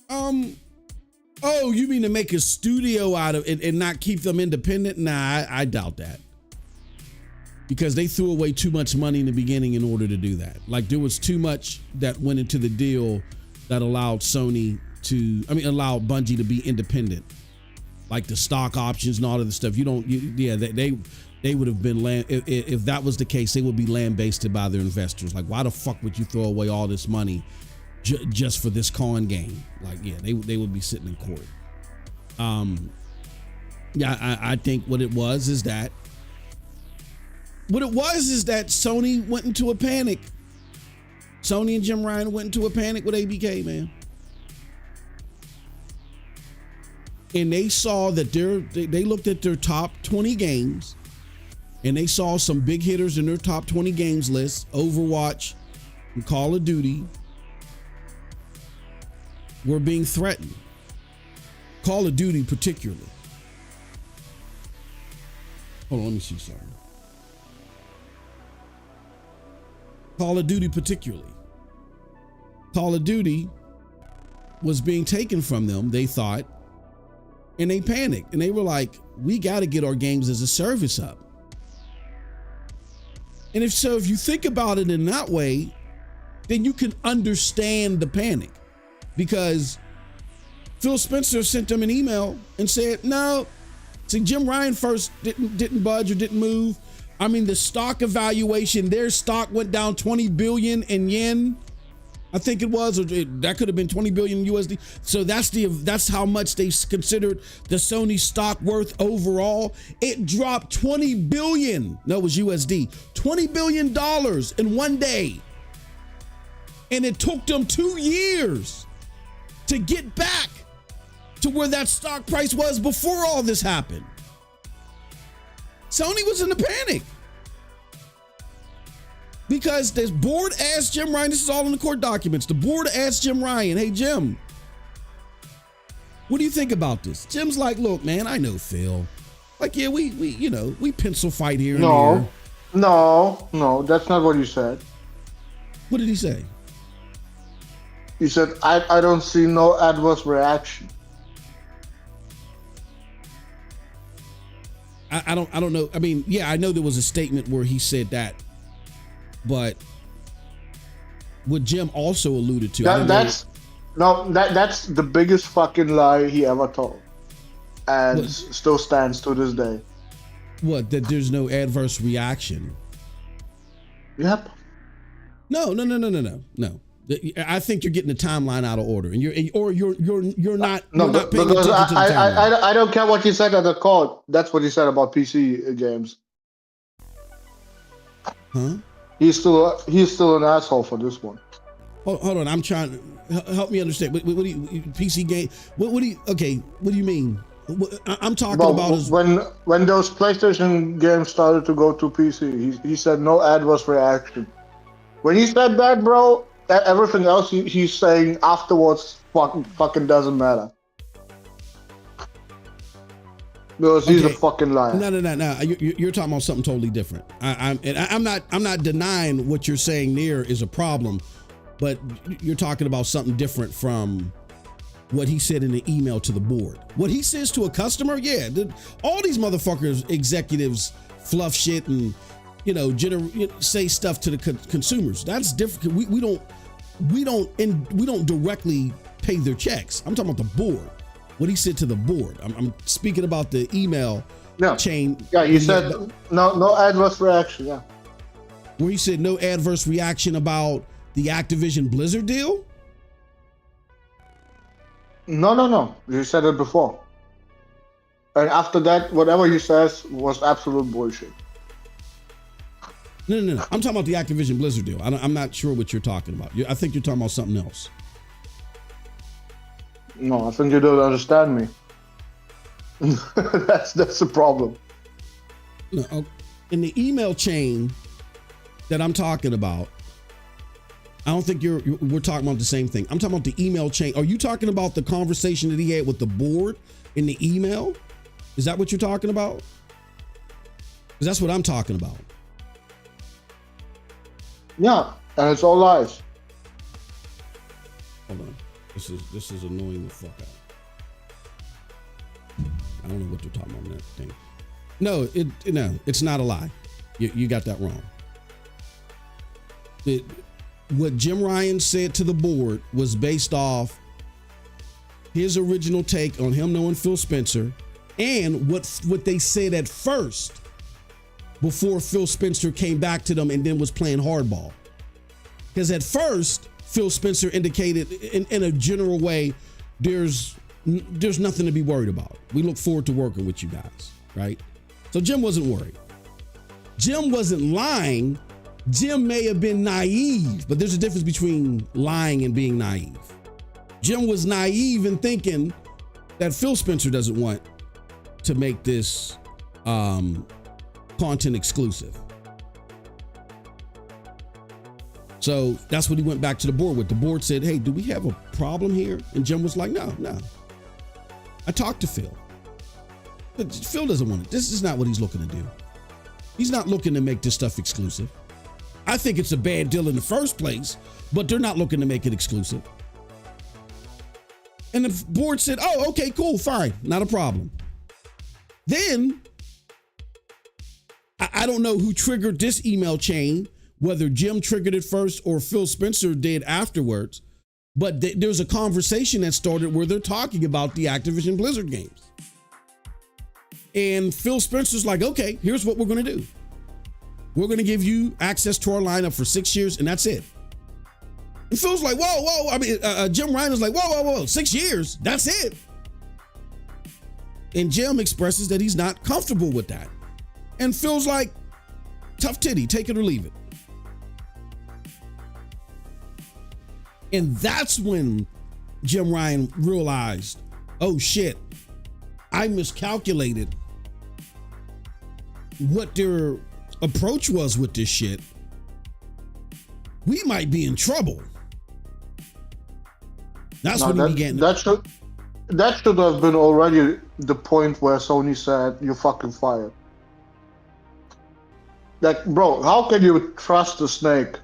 S1: Oh, you mean to make a studio out of it and not keep them independent? Nah, I doubt that. Because they threw away too much money in the beginning in order to do that. Like, there was too much that went into the deal that allowed allowed Bungie to be independent. Like the stock options and all of the stuff. They would have been if that was the case, they would be land-based by their investors. Like, why the fuck would you throw away all this money just for this con game? Like, yeah, they would be sitting in court. I think what it was is that Sony went into a panic. Sony and Jim Ryan went into a panic with ABK, man. And they saw that they looked at their top 20 games, and they saw some big hitters in their top 20 games list. Overwatch and Call of Duty were being threatened. Call of Duty particularly. Hold on, let me see something. Call of Duty particularly. Call of Duty was being taken from them, they thought, and they panicked. And they were like, we got to get our games as a service up. And if you think about it in that way, then you can understand the panic. Because Phil Spencer sent them an email and said, no. See, Jim Ryan first didn't budge or didn't move. I mean, the stock evaluation, their stock went down 20 billion in yen. I think it was, or that could have been 20 billion USD. So that's how much they considered the Sony stock worth overall. It dropped 20 billion. No, it was USD. $20 billion in one day. And it took them 2 years to get back to where that stock price was before all this happened. Sony was in a panic. Because this board asked Jim Ryan, this is all in the court documents. The board asked Jim Ryan, hey, Jim, what do you think about this? Jim's like, look, man, I know Phil. Like, yeah, we pencil fight here and there.
S2: No, that's not what you said.
S1: What did he say?
S2: He said, I don't see no adverse reaction.
S1: I don't know. I mean, yeah, I know there was a statement where he said that, but what Jim also alluded to.
S2: That's the biggest fucking lie he ever told, and still stands to this day.
S1: What? That there's no adverse reaction.
S2: Yep.
S1: No. I think you're getting the timeline out of order, and you're not.
S2: No,
S1: you're not paying
S2: because
S1: attention to the timeline.
S2: I don't care what he said at the call. That's what he said about PC games.
S1: Huh?
S2: He's still an asshole for this one.
S1: Hold on, I'm trying to help me understand. What do you PC game? What do you? Okay, what do you mean? I'm talking about is
S2: when those PlayStation games started to go to PC. He said no adverse reaction. When he said that, bro, everything else he's saying afterwards fucking doesn't matter. Because he's a fucking liar.
S1: No. You're talking about something totally different. I'm not denying what you're saying there is a problem, but you're talking about something different from what he said in the email to the board. What he says to a customer, yeah, all these motherfuckers, executives, fluff shit and say stuff to the consumers. That's different. We don't directly pay their checks. I'm talking about the board. What he said to the board. I'm speaking about the email chain.
S2: Yeah, he said no adverse reaction. Yeah.
S1: Where he said no adverse reaction about the Activision Blizzard deal?
S2: No. You said it before. And after that, whatever he says was absolute bullshit.
S1: No. I'm talking about the Activision Blizzard deal. I'm not sure what you're talking about. I think you're talking about something else.
S2: No, I think you don't understand me. That's the problem.
S1: No, in the email chain that I'm talking about, I don't think we're talking about the same thing. I'm talking about the email chain. Are you talking about the conversation that he had with the board in the email? Is that what you're talking about? Because that's what I'm talking about.
S2: Yeah, and it's all lies.
S1: Hold on. This is annoying the fuck out. I don't know what they're talking about on that thing. No, it's not a lie. You got that wrong. What Jim Ryan said to the board was based off his original take on him knowing Phil Spencer and what they said at first before Phil Spencer came back to them and then was playing hardball. Because at first, Phil Spencer indicated in a general way, there's nothing to be worried about. We look forward to working with you guys, right? So Jim wasn't worried. Jim wasn't lying. Jim may have been naive, but there's a difference between lying and being naive. Jim was naive in thinking that Phil Spencer doesn't want to make this content exclusive. So that's what he went back to the board with. The board said, hey, do we have a problem here? And Jim was like, no. I talked to Phil. But Phil doesn't want it. This is not what he's looking to do. He's not looking to make this stuff exclusive. I think it's a bad deal in the first place, but they're not looking to make it exclusive. And the board said, oh, okay, cool, fine, not a problem. Then, I don't know who triggered this email chain, whether Jim triggered it first or Phil Spencer did afterwards, but there's a conversation that started where they're talking about the Activision Blizzard games. And Phil Spencer's like, okay, here's what we're going to do. We're going to give you access to our lineup for 6 years, and that's it. And Phil's like, whoa. I mean, Jim Ryan is like, whoa. 6 years? That's it. And Jim expresses that he's not comfortable with that. And Phil's like, tough titty, take it or leave it. And that's when Jim Ryan realized, oh shit, I miscalculated what their approach was with this shit. We might be in trouble. That's when he began. That should have been already the point where Sony said, you're fucking fired. Like, bro, how can you trust a snake?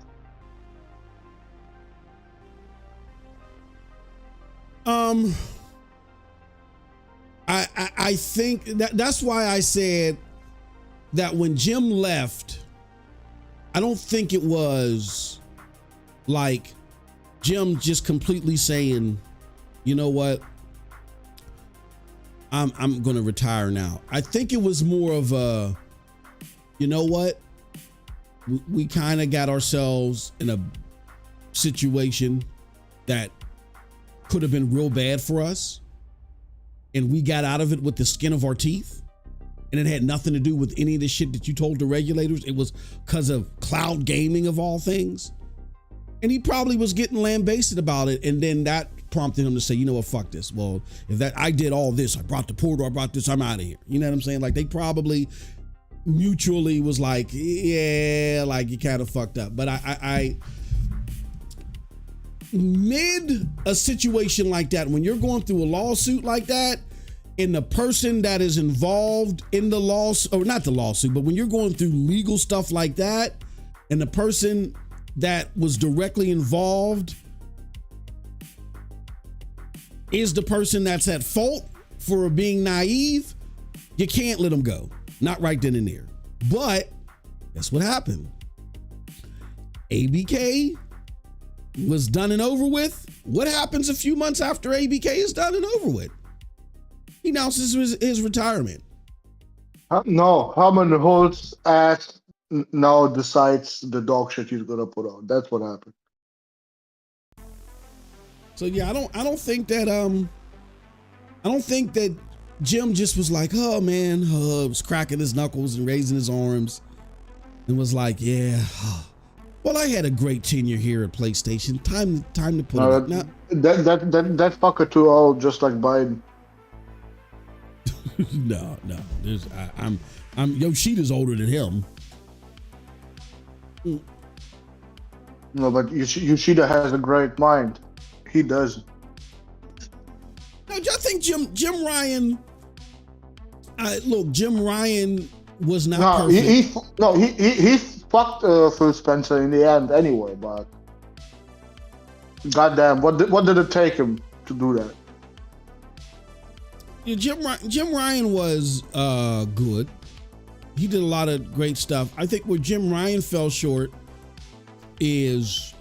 S1: I think that's why I said that when Jim left, I don't think it was like Jim just completely saying, you know what, I'm going to retire now. I think it was more of a, you know what, we kind of got ourselves in a situation that could have been real bad for us, and we got out of it with the skin of our teeth, and it had nothing to do with any of the shit that you told the regulators. It was because of cloud gaming of all things. And he probably was getting lambasted about it, and then that prompted him to say, you know what, fuck this. Well, if that I did all this, I brought the portal, I brought this, I'm out of here. You know what I'm saying? Like, they probably mutually was like, yeah, like, you kind of fucked up. But I mid a situation like that, when you're going through a lawsuit like that, and the person that is involved in the lawsuit, or not the lawsuit, but when you're going through legal stuff like that, and the person that was directly involved is the person that's at fault for being naive, you can't let them go. Not right then and there. But that's what happened. ABK was done and over with. What happens a few months after ABK is done and over with? He announces his retirement.
S2: No, Herman Holt's ass now decides the dog shit he's gonna put out. That's what happened.
S1: So yeah, I don't think that Jim just was like, oh man, was cracking his knuckles and raising his arms and was like, yeah, well, I had a great tenure here at PlayStation. Time to put it up. Now,
S2: that fucker too old, just like Biden.
S1: no, I'm Yoshida's older than him.
S2: No, but Yoshida has a great mind. He does.
S1: No, I think Jim Ryan. Look, Jim Ryan was not perfect.
S2: He fucked Phil Spencer in the end anyway. But goddamn, what did it take him to do that?
S1: Yeah, Jim Ryan was good. He did a lot of great stuff. I think where Jim Ryan fell short is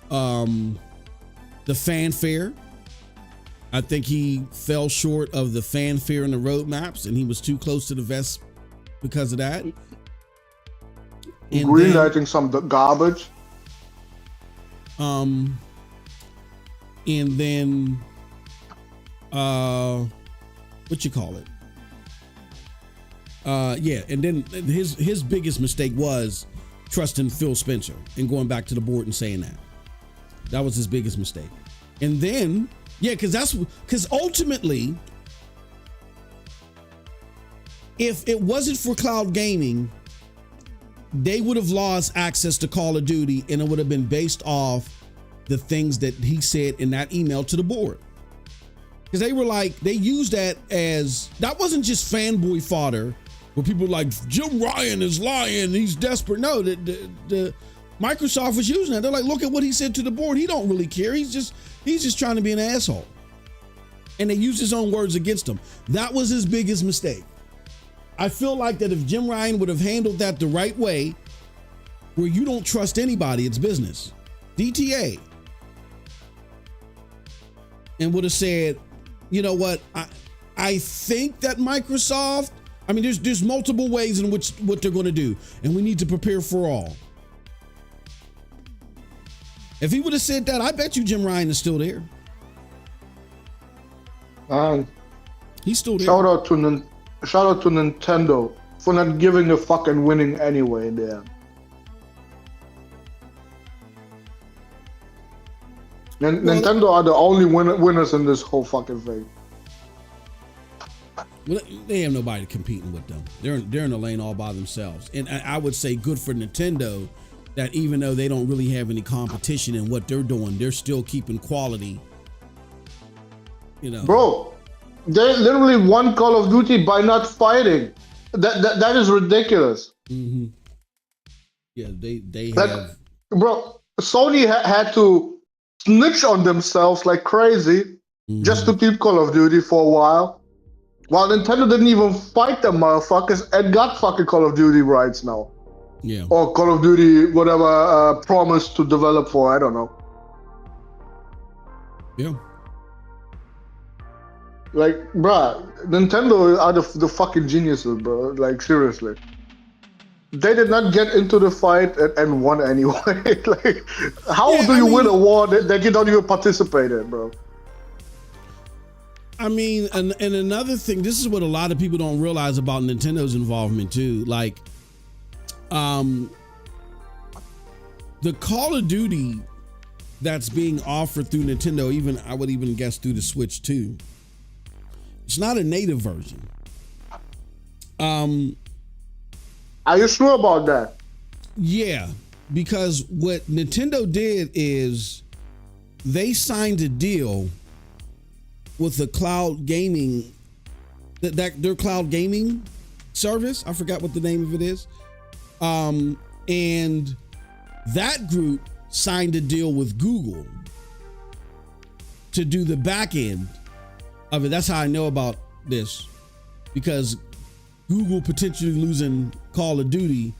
S1: the fanfare. I think he fell short of the fanfare and the roadmaps, and he was too close to the vest because of that.
S2: Greenlighting some garbage.
S1: And then what you call it? Yeah, and then his biggest mistake was trusting Phil Spencer and going back to the board and saying that. That was his biggest mistake. And then, yeah, because ultimately, if it wasn't for cloud gaming, they would have lost access to Call of Duty, and it would have been based off the things that he said in that email to the board. Because they were like, they used that as, that wasn't just fanboy fodder where people were like, Jim Ryan is lying, he's desperate. No, the Microsoft was using that. They're like, look at what he said to the board. He don't really care. He's just trying to be an asshole. And they used his own words against him. That was his biggest mistake. I feel like that if Jim Ryan would have handled that the right way, where you don't trust anybody, it's business, DTA, and would have said, you know what, I think that Microsoft, I mean, there's multiple ways in which what they're going to do, and we need to prepare for all. If he would have said that, I bet you Jim Ryan is still there. He's still there.
S2: Shout out to Nintendo for not giving a fucking winning anyway in the end. Nintendo are the only winners in this whole fucking thing.
S1: Well, they have nobody competing with them. They're in the lane all by themselves. And I would say good for Nintendo that even though they don't really have any competition in what they're doing, they're still keeping quality. You know,
S2: bro, they literally won Call of Duty by not fighting. That is ridiculous.
S1: Mm-hmm. Yeah, they have.
S2: Bro, Sony had to snitch on themselves like crazy just to keep Call of Duty for a while. Well, Nintendo didn't even fight them motherfuckers and got fucking Call of Duty rights now.
S1: Yeah.
S2: Or Call of Duty, whatever, promised to develop for, I don't know.
S1: Yeah.
S2: Like, bruh, Nintendo are the fucking geniuses, bro. Like, seriously. They did not get into the fight and won anyway. Like, how do you win a war that you don't even participate in, bro?
S1: I mean, and another thing, this is what a lot of people don't realize about Nintendo's involvement too. Like, the Call of Duty that's being offered through Nintendo, even I would even guess through the Switch too. It's not a native version.
S2: Are you sure about that?
S1: Yeah, because what Nintendo did is they signed a deal with the cloud gaming, their cloud gaming service. I forgot what the name of it is. And that group signed a deal with Google to do the back end of it. That's how I know about this, because Google potentially losing Call of Duty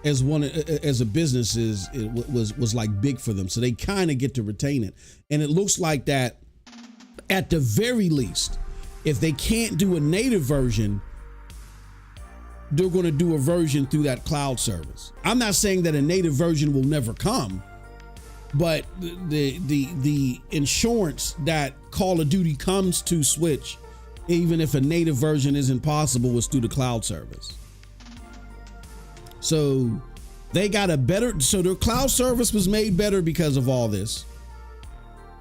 S1: as a business was like big for them. So they kind of get to retain it. And it looks like that at the very least, if they can't do a native version, they're going to do a version through that cloud service. I'm not saying that a native version will never come, but the insurance that Call of Duty comes to Switch, even if a native version isn't possible, was through the cloud service. So they got so their cloud service was made better because of all this.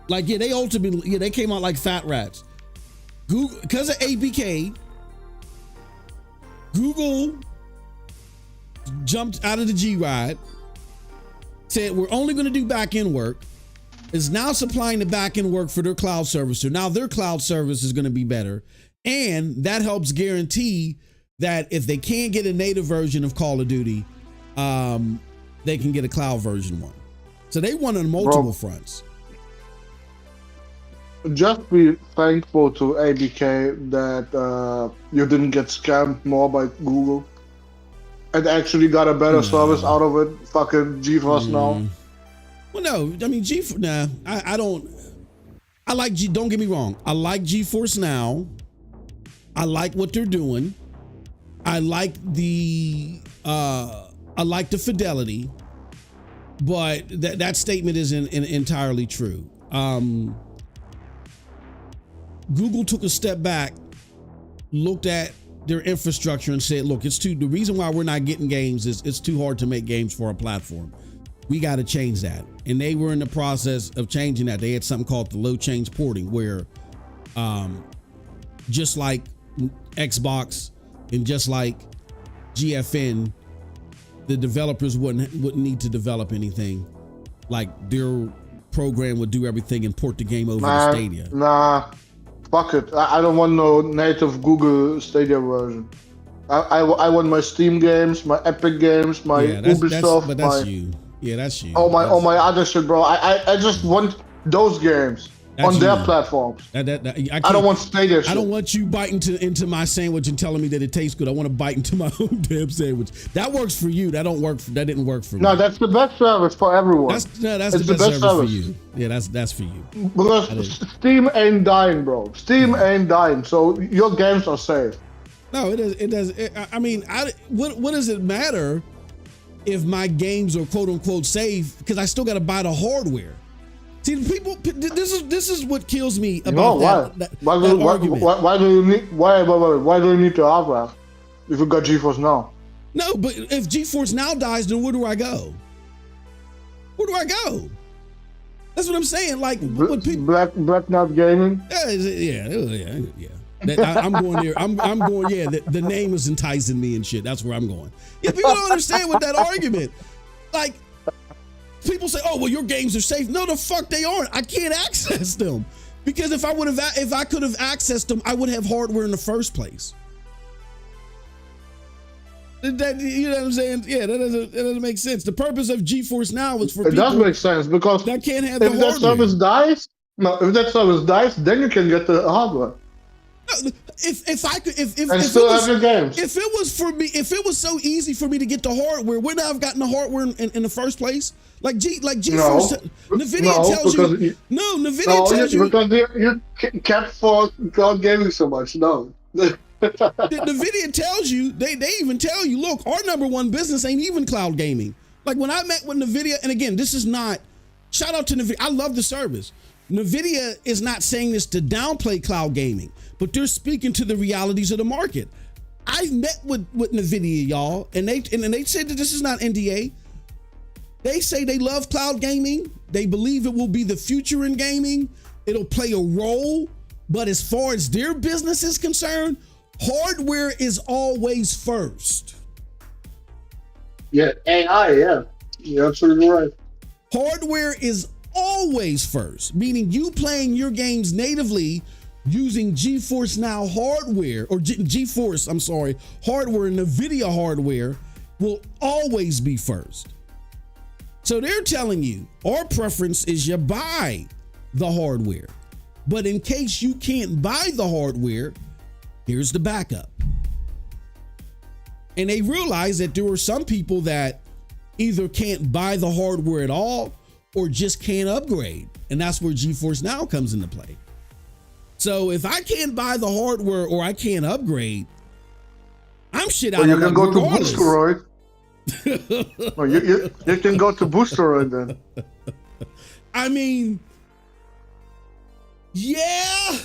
S1: Like, yeah, they came out like fat rats. Google, because of ABK, Google jumped out of the G ride, said we're only going to do back end work, is now supplying the back end work for their cloud service. So now their cloud service is going to be better. And that helps guarantee that if they can't get a native version of Call of Duty, they can get a cloud version one. So they won on multiple fronts.
S2: Just be thankful to ABK that you didn't get scammed more by Google and actually got a better service out of it. Fucking GeForce Now.
S1: Well, no, I mean, I don't. I like don't get me wrong. I like GeForce Now. I like what they're doing. I like the fidelity, but that statement isn't entirely true. Google took a step back, looked at their infrastructure and said, look, the reason why we're not getting games is it's too hard to make games for our platform. We got to change that. And they were in the process of changing that. They had something called the low change porting, where just like Xbox and just like GFN, the developers wouldn't need to develop anything. Like, their program would do everything and port the game over to Stadia.
S2: Nah. Fuck it. I don't want no native Google Stadia version. I want my Steam games, my Epic games, my Ubisoft.
S1: But that's you. Yeah, that's you.
S2: All my other shit, bro. I just want those games on their platforms. I don't want Stadia shit.
S1: I don't want you biting into my sandwich and telling me that it tastes good. I want to bite into my own damn sandwich. That works for you. That didn't work for me.
S2: No, that's the best service for everyone.
S1: That's the best service for you. Yeah, that's for you.
S2: Because Steam ain't dying, bro. Steam ain't dying, so your games are safe.
S1: No, it does. I mean, what does it matter if my games are quote unquote safe? Because I still got to buy the hardware. See, people. This is what kills me about that argument.
S2: Why do you need to have that if you got GeForce Now?
S1: No, but if GeForce Now dies, then where do I go? Where do I go? That's what I'm saying. Like,
S2: Black Knight Gaming.
S1: Yeah. I'm going there. I'm going. Yeah, the name is enticing me and shit. That's where I'm going. Yeah, people don't understand with that argument. Like, people say, "Oh, well, your games are safe." No, the fuck they aren't. I can't access them because if I could have accessed them, I would have hardware in the first place. You know what I'm saying? Yeah, that doesn't make sense. The purpose of GeForce Now is for people.
S2: It does make sense because
S1: that can't have the
S2: hardware. If that service dies, then you can get the hardware.
S1: If I could, if
S2: and still have your games.
S1: If it was for me, if it was so easy for me to get the hardware, wouldn't I have gotten the hardware in the first place? Like GeForce, Nvidia tells you. Nvidia tells you
S2: because you kept for cloud gaming so much. No.
S1: Nvidia tells you, they even tell you, look, our number one business ain't even cloud gaming. Like when I met with Nvidia, and again, this is not, shout out to Nvidia, I love the service. Nvidia is not saying this to downplay cloud gaming, but they're speaking to the realities of the market. I met with Nvidia, y'all, and they said that this is not NDA. They say they love cloud gaming. They believe it will be the future in gaming. It'll play a role, but as far as their business is concerned, hardware is always first.
S2: Yeah, AI, yeah. You're absolutely right.
S1: Hardware is always first, meaning you playing your games natively using GeForce Now hardware, or GeForce, hardware and NVIDIA hardware will always be first. So they're telling you, our preference is you buy the hardware. But in case you can't buy the hardware, here's the backup. And they realize that there are some people that either can't buy the hardware at all or just can't upgrade. And that's where GeForce Now comes into play. So if I can't buy the hardware or I can't upgrade, I'm shit out of luck.
S2: You can go to Boosteroid. Well, you can go to Boosteroid then.
S1: I mean, yeah.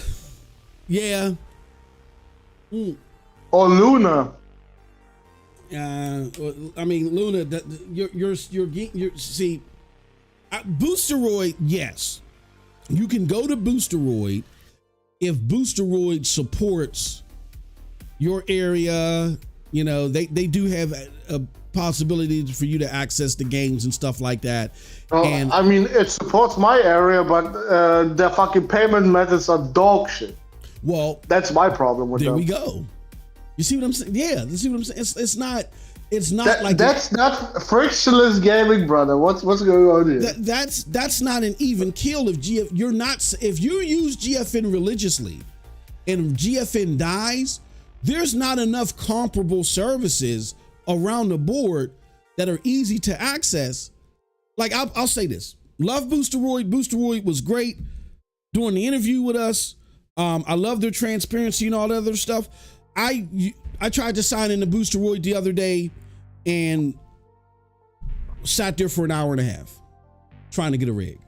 S2: Or Luna.
S1: I mean, Luna. You're see, Boosteroid. Yes, you can go to Boosteroid if Boosteroid supports your area. You know, they do have a possibility for you to access the games and stuff like that. And
S2: I mean, it supports my area, but their fucking payment methods are dog shit.
S1: Well,
S2: that's my problem with them.
S1: There we go. You see what I'm saying? Yeah, you see what I'm saying? It's not like
S2: that's not frictionless gaming, brother. What's going on here?
S1: That's not an even kill if if you use GFN religiously and GFN dies, there's not enough comparable services around the board that are easy to access. Like I'll say this. Love Boosteroid. Boosteroid was great doing the interview with us. I love their transparency and all that other stuff. I tried to sign into Boosteroid the other day and sat there for an hour and a half trying to get a rig.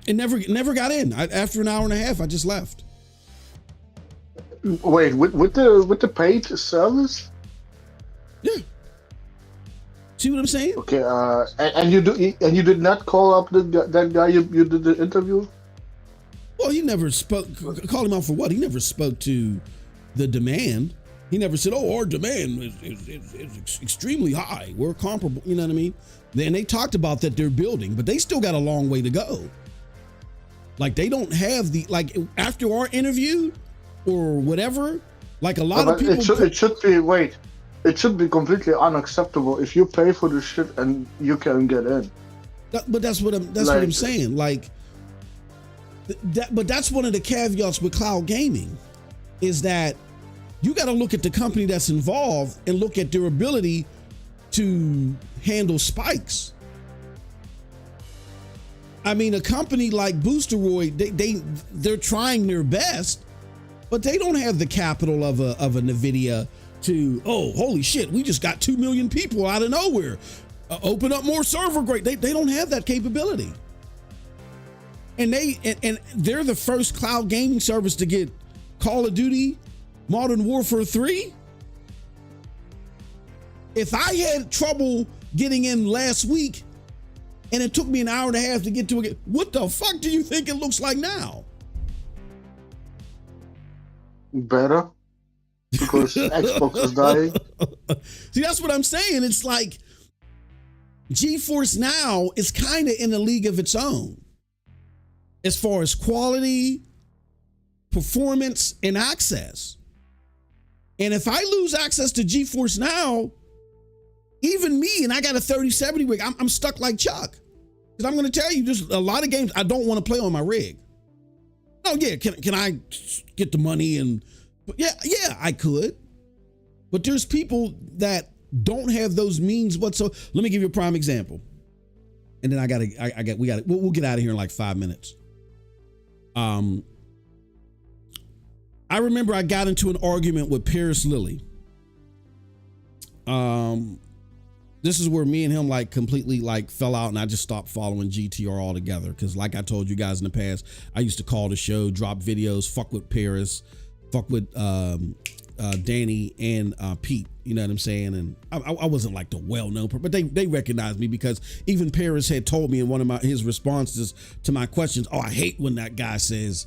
S1: It never got in. After an hour and a half, I just left.
S2: Wait, with the paid service?
S1: Yeah. See what I'm saying?
S2: Okay. And you did not call up that guy you did the interview?
S1: Well, he never spoke. Call him out for what? He never spoke to the demand. He never said, "Oh, our demand is extremely high. We're comparable." You know what I mean? And they talked about that they're building, but they still got a long way to go. Like they don't have after our interview or whatever. Like a lot of people.
S2: It should be completely unacceptable if you pay for the shit and you can get in.
S1: But that's what I'm saying. Like. But that's one of the caveats with cloud gaming is that you got to look at the company that's involved and look at their ability to handle spikes. I mean, a company like Boosteroid, they're trying their best, but they don't have the capital of a NVIDIA to, oh, holy shit, we just got 2 million people out of nowhere. Open up more server grade. They don't have that capability. And they're the first cloud gaming service to get Call of Duty Modern Warfare 3. If I had trouble getting in last week and it took me an hour and a half to get to it, what the fuck do you think it looks like now?
S2: Better. Because Xbox is dying.
S1: See, that's what I'm saying. It's like GeForce Now is kind of in a league of its own. As far as quality, performance, and access. And if I lose access to GeForce Now, even me, and I got a 3070 rig, I'm stuck like Chuck. Because I'm going to tell you, there's a lot of games I don't want to play on my rig. Oh yeah, can I get the money? And yeah, I could. But there's people that don't have those means whatsoever. Let me give you a prime example. And then we'll get out of here in like 5 minutes. I remember I got into an argument with Paris Lilly. This is where me and him like completely like fell out, and I just stopped following GTR altogether. Cause like I told you guys in the past, I used to call the show, drop videos, fuck with Paris, fuck with Danny and Pete, you know what I'm saying? And I wasn't like the well-known, but they recognized me because even Paris had told me in one of his responses to my questions, oh, I hate when that guy says,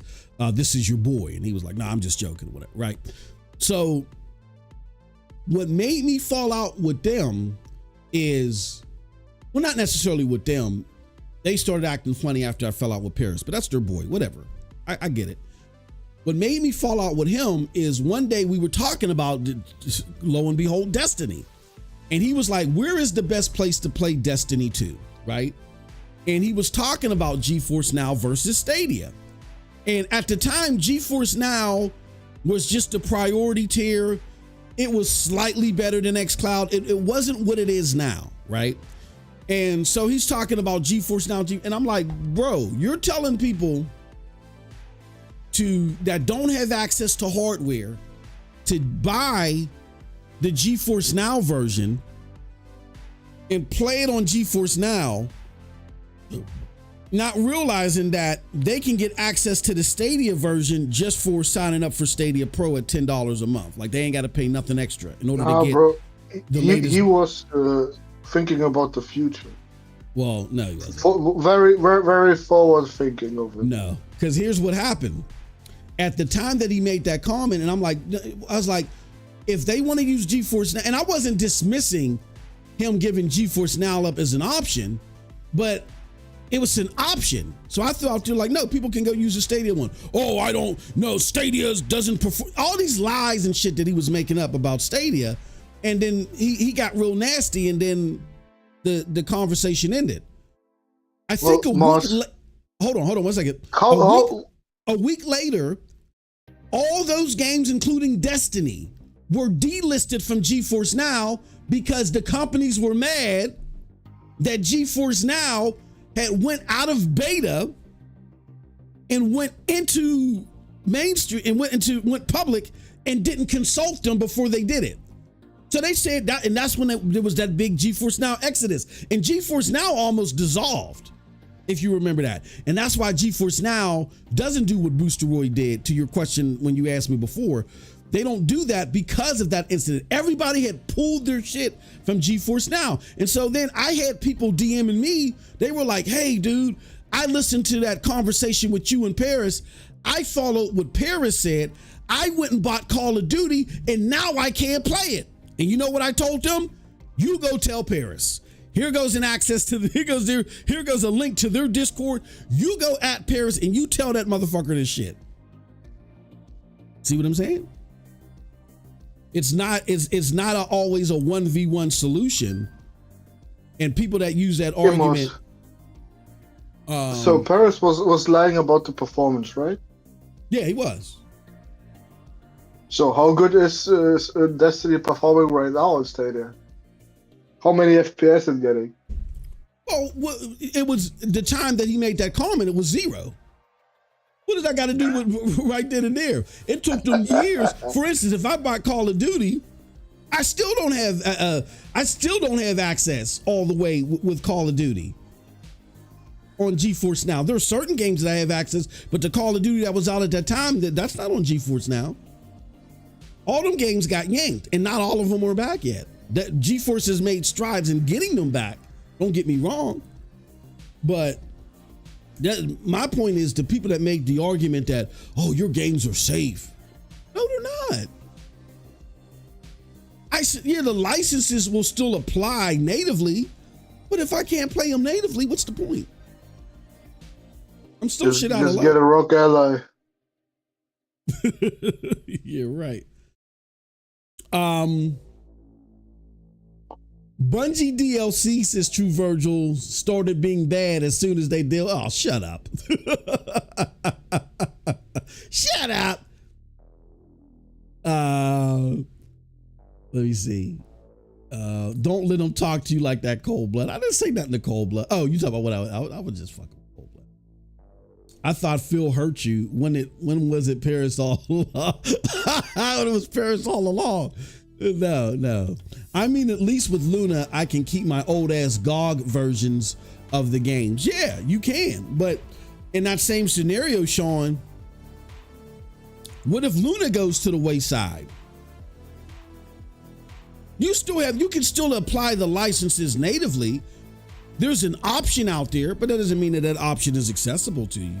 S1: this is your boy. And he was like, no, I'm just joking, whatever, right? So what made me fall out with them is, well, not necessarily with them. They started acting funny after I fell out with Paris, but that's their boy, whatever. I get it. What made me fall out with him is one day we were talking about, lo and behold, Destiny. And he was like, where is the best place to play Destiny 2, right? And he was talking about GeForce Now versus Stadia. And at the time, GeForce Now was just a priority tier. It was slightly better than xCloud. It wasn't what it is now, right? And so he's talking about GeForce Now. And I'm like, bro, you're telling people that don't have access to hardware to buy the GeForce Now version and play it on GeForce Now, not realizing that they can get access to the Stadia version just for signing up for Stadia Pro at $10 a month. Like they ain't got to pay nothing extra in order to get the latest.
S2: He was thinking about the future.
S1: Well, no, he wasn't.
S2: Very, very, very forward thinking of it.
S1: No, because here's what happened. At the time that he made that comment, and I was like, if they want to use GeForce Now, and I wasn't dismissing him giving GeForce Now up as an option, but it was an option. So I thought they're like, no, people can go use the Stadia one. Oh, I don't know. Stadia doesn't perform. All these lies and shit that he was making up about Stadia. And then he got real nasty, and then the conversation ended. I think hold on 1 second. A week later, all those games, including Destiny, were delisted from GeForce Now because the companies were mad that GeForce Now had went out of beta and went into mainstream and went public and didn't consult them before they did it. So they said that, and that's when there was that big GeForce Now exodus, and GeForce Now almost dissolved, if you remember that. And that's why GeForce Now doesn't do what Boosteroid did, to your question when you asked me before. They don't do that because of that incident. Everybody had pulled their shit from GeForce Now. And so then I had people DMing me. They were like, hey, dude, I listened to that conversation with you in Paris. I followed what Paris said. I went and bought Call of Duty, and now I can't play it. And you know what I told them? You go tell Paris. Here goes an access to here goes a link to their Discord. You go at Paris and you tell that motherfucker this shit. See what I'm saying? It's not always a 1v1 solution. And people that use that argument.
S2: So Paris was lying about the performance, right?
S1: Yeah, he was.
S2: So how good is Destiny performing right now on Stadia? How many FPS is getting?
S1: Well, it was the time that he made that comment, it was 0. What does that got to do with right then and there? It took them years. For instance, if I buy Call of Duty, I still don't have access all the way with Call of Duty on GeForce Now. There are certain games that I have access, but the Call of Duty that was out at that time, that's not on GeForce Now. All them games got yanked, and not all of them are back yet. That GeForce has made strides in getting them back. Don't get me wrong, but my point is the people that make the argument that, oh, your games are safe. No, they're not. The licenses will still apply natively, but if I can't play them natively, what's the point? I'm still shit out of luck.
S2: Just get a rock ally.
S1: You're right. Bungie DLC, says True Virgil, started being bad as soon as they deal. Oh, shut up. Shut up. Let me see. Don't let them talk to you like that, Cold Blood. I didn't say nothing to Cold Blood. Oh, you talking about what I was just fucking Cold Blood. I thought Phil hurt you. When was it Paris all along? It was Paris all along. No. I mean, at least with Luna, I can keep my old ass GOG versions of the games. Yeah, you can. But in that same scenario, Sean, what if Luna goes to the wayside? You can still apply the licenses natively. There's an option out there, but that doesn't mean that option is accessible to you.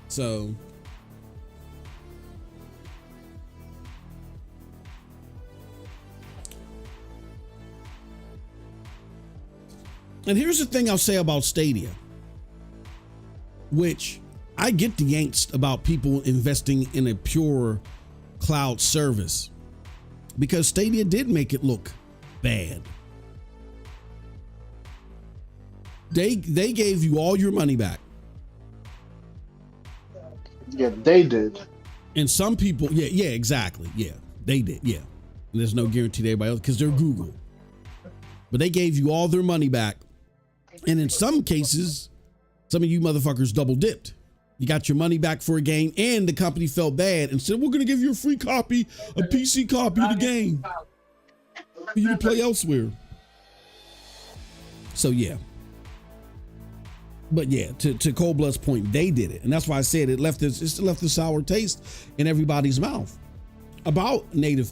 S1: So and here's the thing I'll say about Stadia, which I get the angst about people investing in a pure cloud service, because Stadia did make it look bad. They gave you all your money back.
S2: Yeah, they did.
S1: And some people, yeah, exactly. Yeah, they did. Yeah. And there's no guarantee to everybody else because they're Google. But they gave you all their money back. And in some cases, some of you motherfuckers double dipped. You got your money back for a game, and the company felt bad and said, we're going to give you a free copy, a PC copy of the game for you to play elsewhere. So, yeah. But yeah, to Cold Blood's point, they did it. And that's why I said it left a sour taste in everybody's mouth about native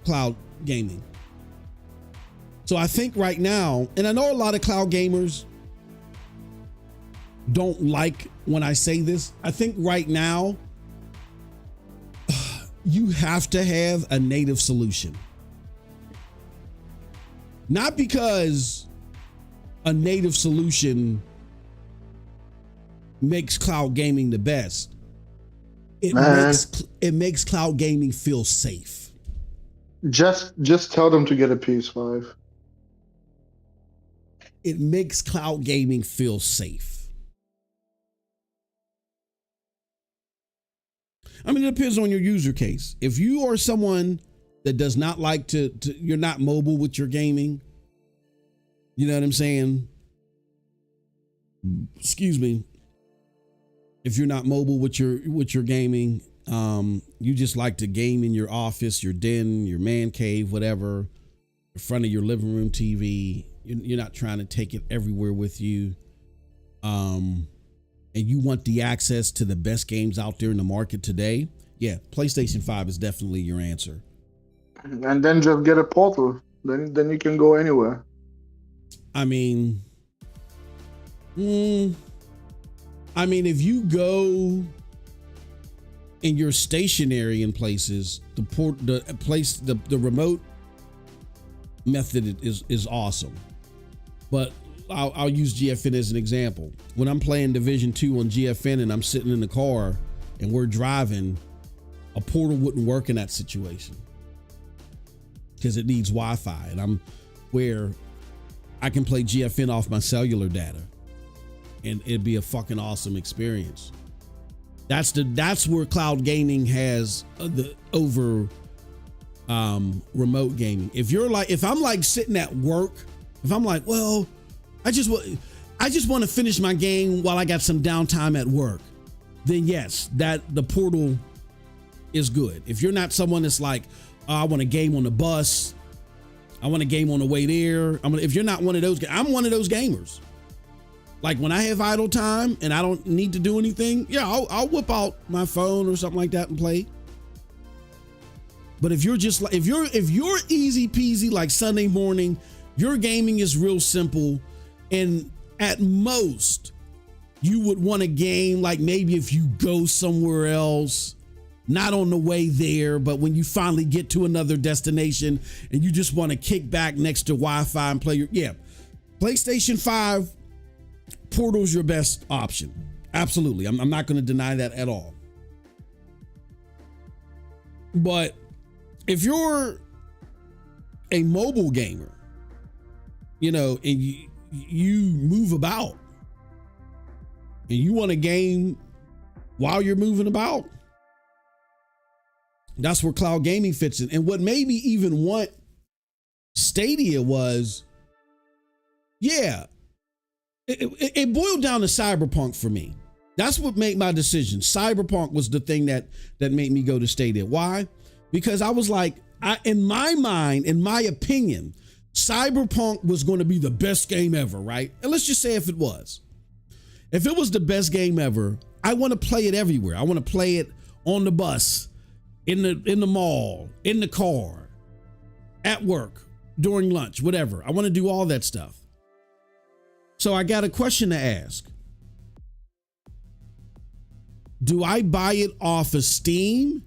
S1: cloud gaming. So I think right now, and I know a lot of cloud gamers don't like when I say this. I think right now, you have to have a native solution. Not because a native solution makes cloud gaming the best. It makes cloud gaming feel safe.
S2: Just tell them to get a PS5.
S1: It makes cloud gaming feel safe. I mean, it depends on your user case. If you are someone that does not like you're not mobile with your gaming, you know what I'm saying? Excuse me. If you're not mobile with your gaming, you just like to game in your office, your den, your man cave, whatever, in front of your living room TV. You're not trying to take it everywhere with you. And you want the access to the best games out there in the market today, yeah, PlayStation 5 is definitely your answer.
S2: And then just get a portal. Then you can go anywhere.
S1: I mean, if you go and you're stationary in places, the remote method is awesome. But I'll use GFN as an example. When I'm playing Division 2 on GFN and I'm sitting in the car and we're driving, a portal wouldn't work in that situation because it needs Wi-Fi, and I'm where I can play GFN off my cellular data, and it'd be a fucking awesome experience. That's where cloud gaming has over remote gaming. If I'm like sitting at work, if I'm like, well, I just want to finish my game while I got some downtime at work, then yes, that the portal is good. If you're not someone that's like, oh, I want to game on the bus, I want to game on the way there. If you're not one of those, I'm one of those gamers. Like when I have idle time and I don't need to do anything, yeah, I'll whip out my phone or something like that and play. But if you're just like, if you're easy peasy, like Sunday morning, your gaming is real simple, and at most you would want a game like maybe if you go somewhere else, not on the way there, but when you finally get to another destination and you just want to kick back next to Wi-Fi and play PlayStation 5 Portal's your best option. Absolutely. I'm not going to deny that at all. But if you're a mobile gamer, and you move about, and you want a game while you're moving about, that's where cloud gaming fits in. And what made me even want Stadia was, it boiled down to Cyberpunk for me. That's what made my decision. Cyberpunk was the thing that made me go to Stadia. Why? Because I was like, in my mind, in my opinion, Cyberpunk was going to be the best game ever, right? And let's just say if it was the best game ever, I want to play it everywhere. I want to play it on the bus, in the mall, in the car, at work, during lunch, whatever. I want to do all that stuff. So I got a question to ask. Do I buy it off of Steam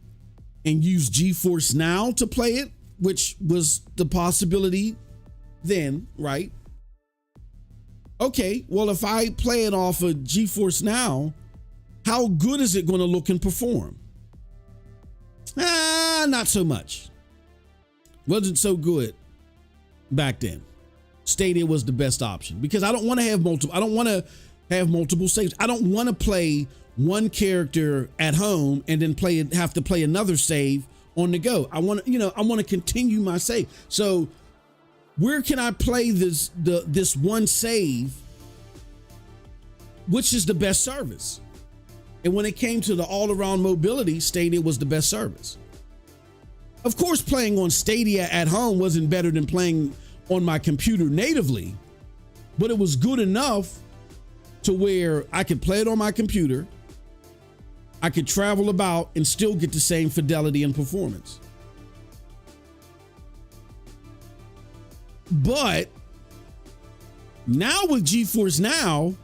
S1: and use GeForce Now to play it, which was the possibility then, right? Okay, well, if I play it off of GeForce Now, how good is it going to look and perform? Not so much. Wasn't so good back then. Stadia was the best option because I don't want to have multiple saves. I don't want to play one character at home and then have to play another save on the go. I want to continue my save. So where can I play this one save? Which is the best service? And when it came to the all-around mobility, Stadia was the best service. Of course, playing on Stadia at home wasn't better than playing on my computer natively, but it was good enough to where I could play it on my computer. I could travel about and still get the same fidelity and performance. But now with GeForce Now,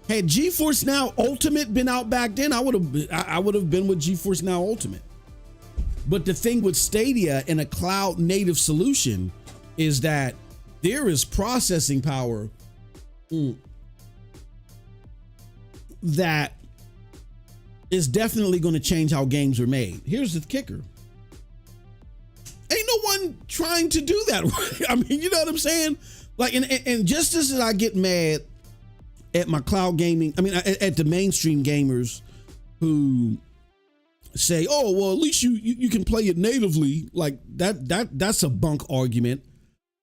S1: had GeForce Now Ultimate been out back then, I would have been with GeForce Now Ultimate. But the thing with Stadia and a cloud native solution is that there is processing power that is definitely going to change how games are made. Here's the kicker. Ain't no one trying to do that. I mean, you know what I'm saying? Like, and just as I get mad at my cloud gaming, at the mainstream gamers who say, oh, well, at least you can play it natively. Like that's a bunk argument.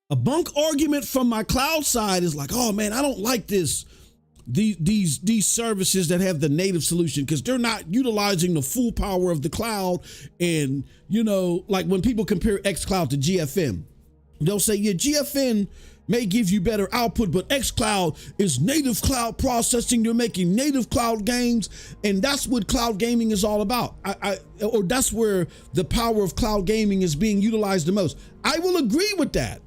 S1: A bunk argument from my cloud side is like, oh man, I don't like this. These services that have the native solution because they're not utilizing the full power of the cloud. And, like when people compare xCloud to GFN, they'll say, yeah, GFN may give you better output, but xCloud is native cloud processing. You're making native cloud games, and that's what cloud gaming is all about. Or that's where the power of cloud gaming is being utilized the most. I will agree with that,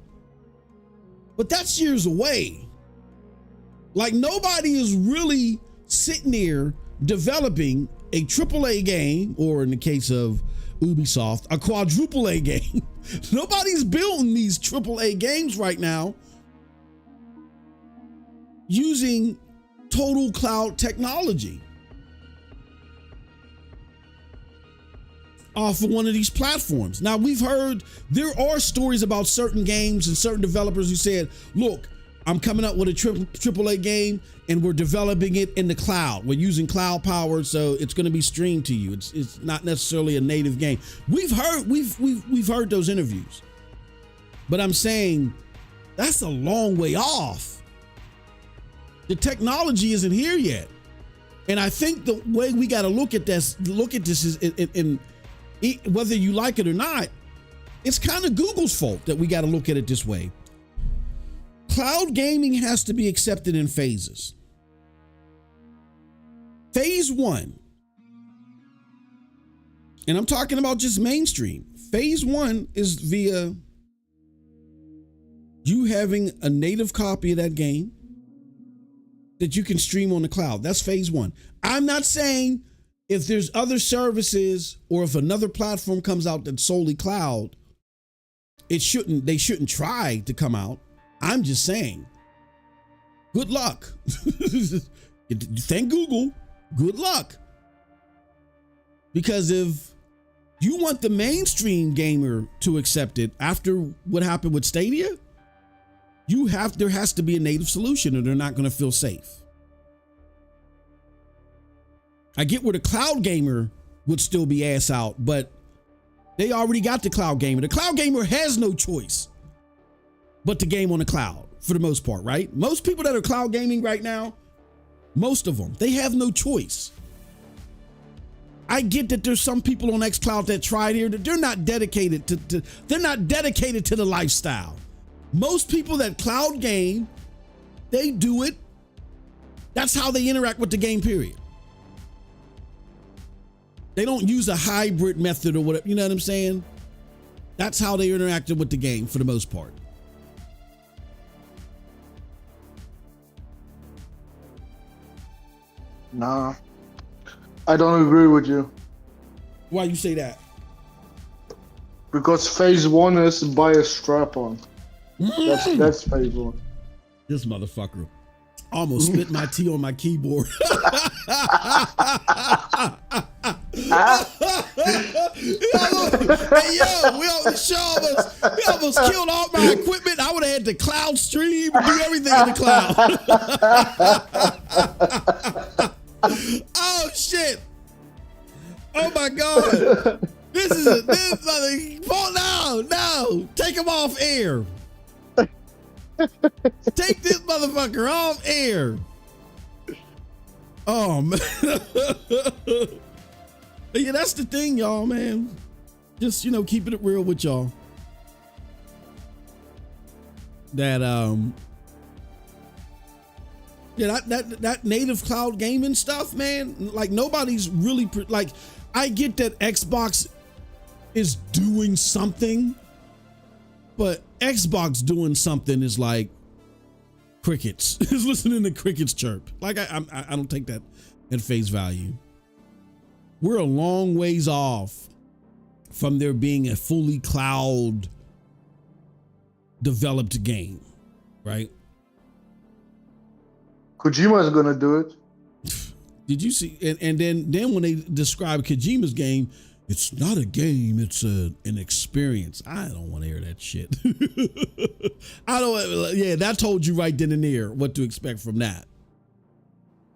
S1: but that's years away. Like nobody is really sitting there developing a AAA game, or in the case of Ubisoft, a quadruple A game. Nobody's building these AAA games right now using total cloud technology off of one of these platforms. Now, we've heard there are stories about certain games and certain developers who said, look, I'm coming up with a AAA game and we're developing it in the cloud. We're using cloud power, so it's going to be streamed to you. It's not necessarily a native game. We've heard those interviews, but I'm saying that's a long way off. The technology isn't here yet, and I think the way we got to look at this is in whether you like it or not. It's kind of Google's fault that we got to look at it this way. Cloud gaming has to be accepted in phases. Phase one, and I'm talking about just mainstream. Phase one is via you having a native copy of that game that you can stream on the cloud. That's phase one. I'm not saying if there's other services or if another platform comes out that's solely cloud, they shouldn't try to come out. I'm just saying, good luck. Thank Google. Good luck. Because if you want the mainstream gamer to accept it after what happened with Stadia, there has to be a native solution or they're not going to feel safe. I get where the cloud gamer would still be ass out, but they already got the cloud gamer. The cloud gamer has no choice but to game on the cloud for the most part, right? Most people that are cloud gaming right now, most of them, they have no choice. I get that there's some people on xCloud that tried here that they're not dedicated to the lifestyle. Most people that cloud game, they do it. That's how they interact with the game, period. They don't use a hybrid method or whatever, you know what I'm saying? That's how they interacted with the game for the most part.
S2: Nah, I don't agree with you.
S1: Why you say that?
S2: Because phase one is buy a strap-on. That's phase one.
S1: This motherfucker almost spit my tea on my keyboard. Hey yo, we almost killed all my equipment. I would have had the cloud stream and do everything in the cloud. Oh shit! Oh my god! This no! Take him off air. Take this motherfucker off air. Oh man. Yeah, that's the thing, y'all, man. Just, keeping it real with y'all. That that native cloud gaming stuff, man, like nobody's really like, I get that Xbox is doing something, but Xbox doing something is like crickets. Is listening to crickets chirp. Like I don't take that at face value. We're a long ways off from there being a fully cloud developed game, right?
S2: Kojima's gonna do it.
S1: Did you see? And then when they describe Kojima's game, it's not a game, it's an experience. I don't want to hear that shit. I don't. Yeah, that told you right then and there what to expect from that.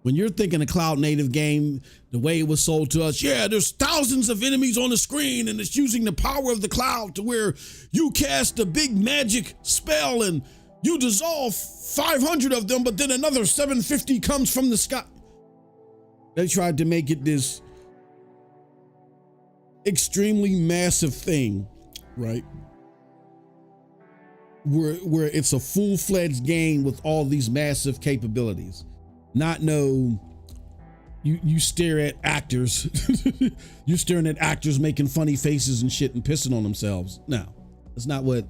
S1: When you're thinking a cloud native game, the way it was sold to us, yeah, there's thousands of enemies on the screen and it's using the power of the cloud to where you cast a big magic spell and you dissolve 500 of them, but then another 750 comes from the sky. They tried to make it this extremely massive thing, right? Where it's a full-fledged game with all these massive capabilities. Not you stare at actors. You're staring at actors making funny faces and shit and pissing on themselves. No, that's not what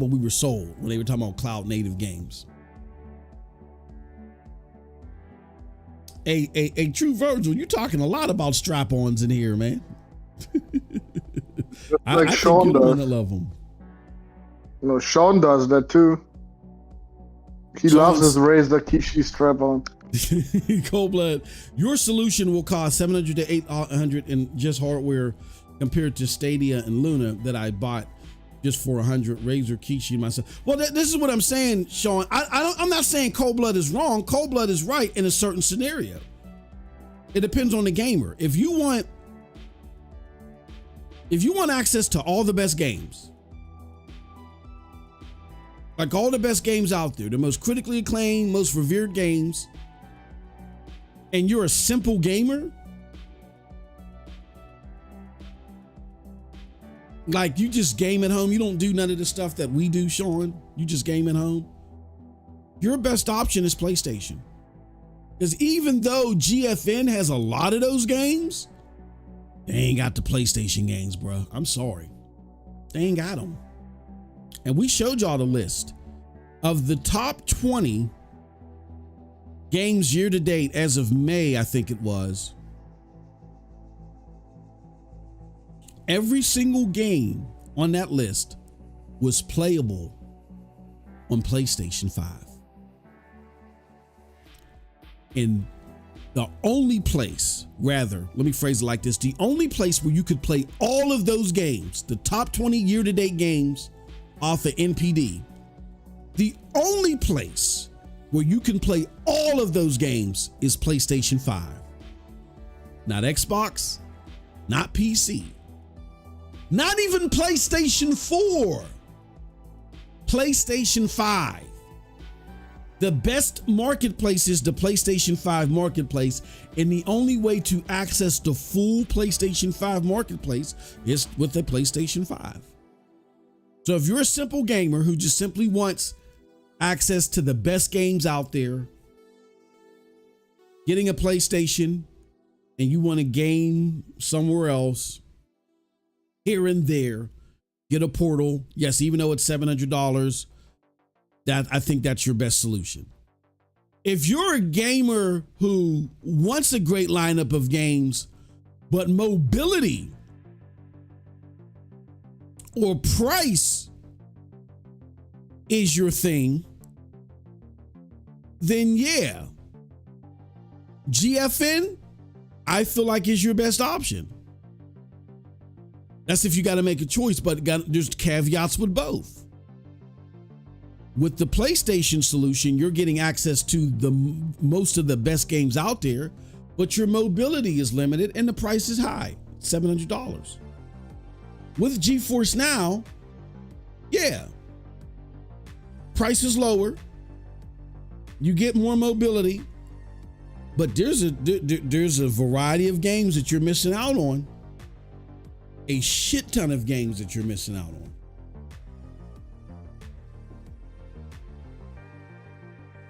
S1: we were sold when they were talking about cloud native games. A true Virgil, you're talking a lot about strap-ons in here, man.
S2: Like
S1: I
S2: Sean
S1: think you're
S2: does.
S1: gonna love them.
S2: Sean does that too. He loves his Razor Kishi strap-on.
S1: Cold blood. Your solution will cost $700 to $800 in just hardware compared to Stadia and Luna that I bought just for $100. Razor Kishi myself. Well, this is what I'm saying, Sean. I'm not saying Cold Blood is wrong. Cold Blood is right in a certain scenario. It depends on the gamer. If you want access to all the best games, like all the best games out there, the most critically acclaimed, most revered games, and you're a simple gamer, like you just game at home, you don't do none of the stuff that we do, Sean, you just game at home, your best option is PlayStation. Because even though GFN has a lot of those games, they ain't got the PlayStation games, bro. I'm sorry. They ain't got them. And we showed y'all the list of the top 20 games year to date as of May, I think it was. Every single game on that list was playable on PlayStation 5. And the only place, rather, let me phrase it like this, the only place where you could play all of those games, the top 20 year to date games, off of NPD, The only place where you can play all of those games is PlayStation 5. Not Xbox, not PC, not even PlayStation 4. PlayStation 5. The best marketplace is the PlayStation 5 marketplace, and the only way to access the full PlayStation 5 marketplace is with the PlayStation 5. So if you're a simple gamer who just simply wants access to the best games out there, getting a PlayStation, and you want to game somewhere else, here and there, get a Portal. Yes, even though it's $700, I think that's your best solution. If you're a gamer who wants a great lineup of games, but mobility or price is your thing, then yeah, GFN, I feel like is your best option. That's if you got to make a choice, but there's caveats with both. With the PlayStation solution, you're getting access to most of the best games out there, but your mobility is limited and the price is high, $700. With GeForce Now, yeah, price is lower, you get more mobility, but there's a variety of games that you're missing out on. A shit ton of games that you're missing out on.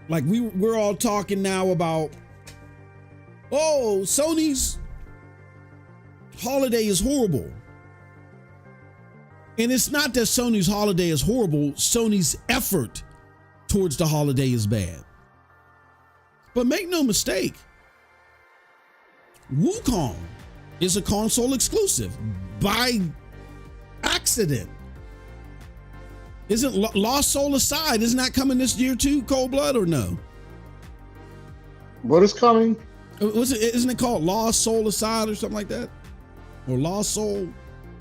S1: Like we're all talking now about, oh, Sony's holiday is horrible. And it's not that Sony's holiday is horrible, Sony's effort towards the holiday is bad. But make no mistake, Wukong is a console exclusive by accident. Isn't Lost Soul Aside, isn't that coming this year too, Cold Blood, or no?
S2: What is coming?
S1: Isn't it called Lost Soul Aside or something like that? Or Lost Soul?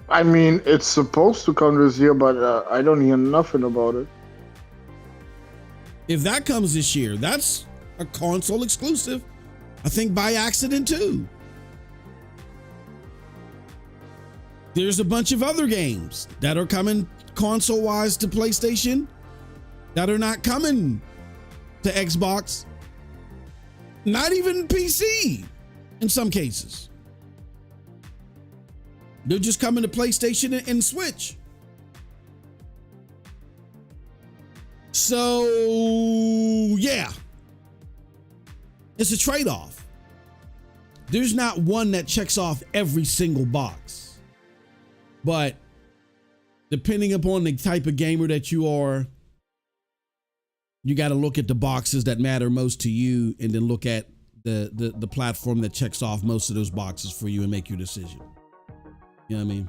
S2: I mean, it's supposed to come this year, but I don't hear nothing about it.
S1: If that comes this year, that's a console exclusive. I think by accident too. There's a bunch of other games that are coming console-wise to PlayStation that are not coming to Xbox, not even PC in some cases. They're just coming to PlayStation and Switch. So, yeah, it's a trade-off. There's not one that checks off every single box, but depending upon the type of gamer that you are, you got to look at the boxes that matter most to you and then look at the platform that checks off most of those boxes for you and make your decision. You know what I mean?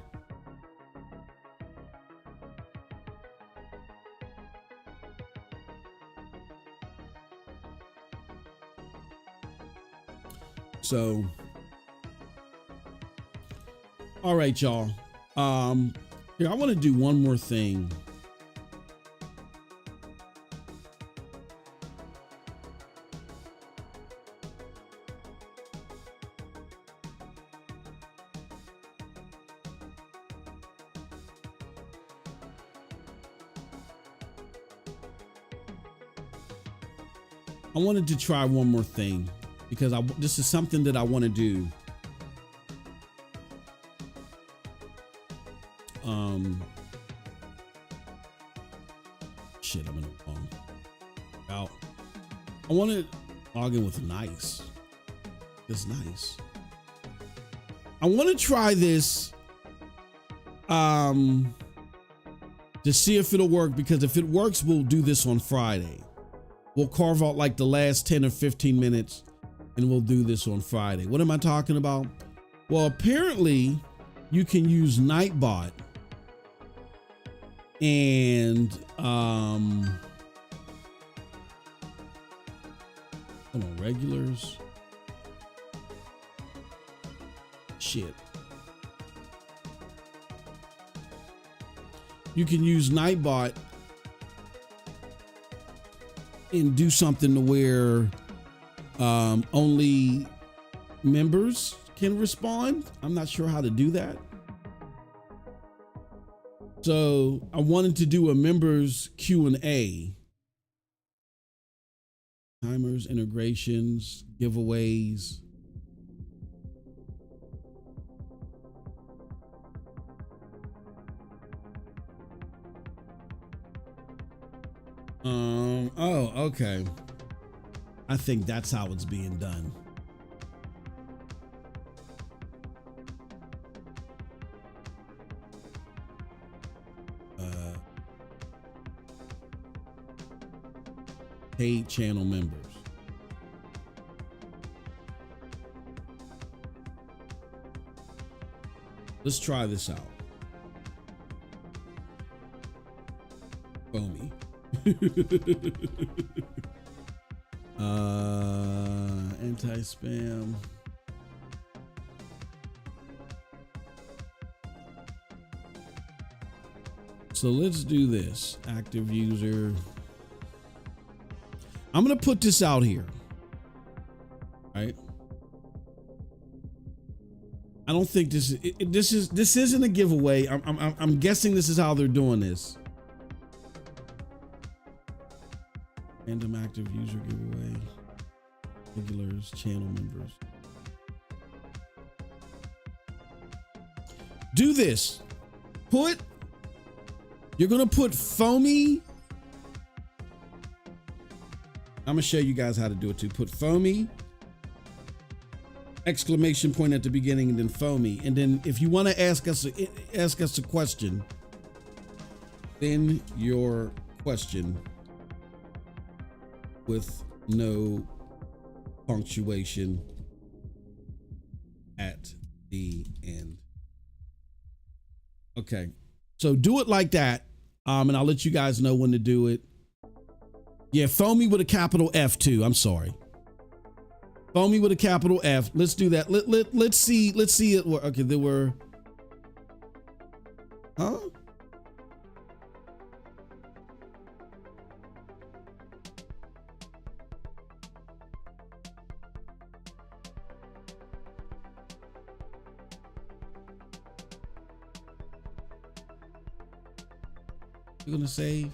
S1: So, all right, y'all. Here, I want to do one more thing. I wanted to try one more thing because this is something that I want to do. Shit, I'm in the phone. Out. I want to log in with nice. It's nice. I want to try this to see if it'll work, because if it works, we'll do this on Friday. We'll carve out like the last 10 or 15 minutes and we'll do this on Friday. What am I talking about? Well, apparently you can use Nightbot and hold on, regulars. Shit. You can use Nightbot and do something to where only members can respond. I'm not sure how to do that. So I wanted to do a members Q&A. Timers, integrations, giveaways. Oh, okay. I think that's how it's being done. Paid channel members. Let's try this out. Foamy. Anti-spam. So let's do this. Active user. I'm going to put this out here. Right? I don't think this isn't a giveaway. I'm guessing this is how they're doing this. Random active user giveaway. Regulars, channel members. Do this. You're going to put foamy. I'm going to show you guys how to do it too. Put foamy, exclamation point at the beginning, and then foamy. And then if you want to ask us a question, then your question with no punctuation at the end. Okay. So do it like that. And I'll let you guys know when to do it. Yeah, foamy with a capital F too. I'm sorry. Foamy with a capital F. Let's do that. Let's see it. Okay, there were. Huh? You're gonna save.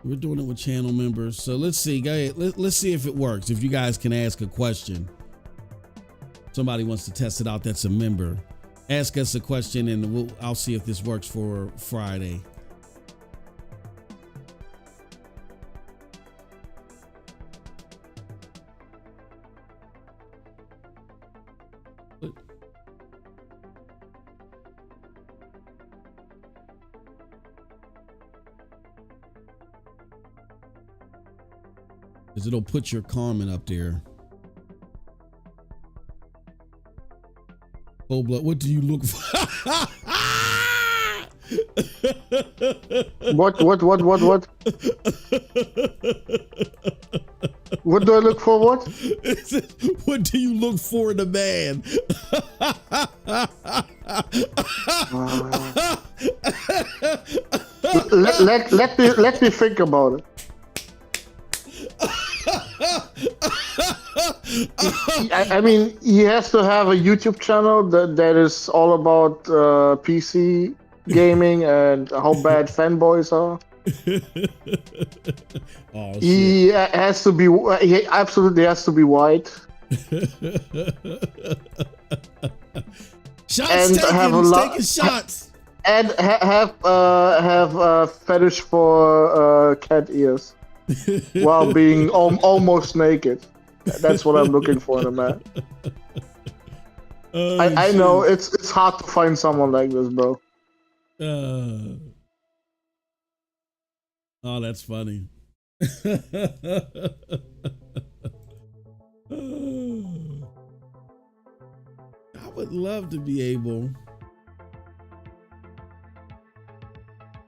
S1: We're doing it with channel members. So let's see. Go ahead. Let's see if it works. If you guys can ask a question. Somebody wants to test it out that's a member. Ask us a question and I'll see if this works for Friday. Because it'll put your comment up there. Full blood. What do you look for?
S2: What? What do I look for? What?
S1: What do you look for in a man?
S2: Let me think about it. I mean, he has to have a YouTube channel that is all about PC gaming and how bad fanboys are. Oh, he has to be. He absolutely has to be white.
S1: Shots and taken. Have a taking shots.
S2: And have a fetish for cat ears while being almost naked. That's what I'm looking for in a man. I know it's hard to find someone like this, bro.
S1: Oh, that's funny. I would love to be able.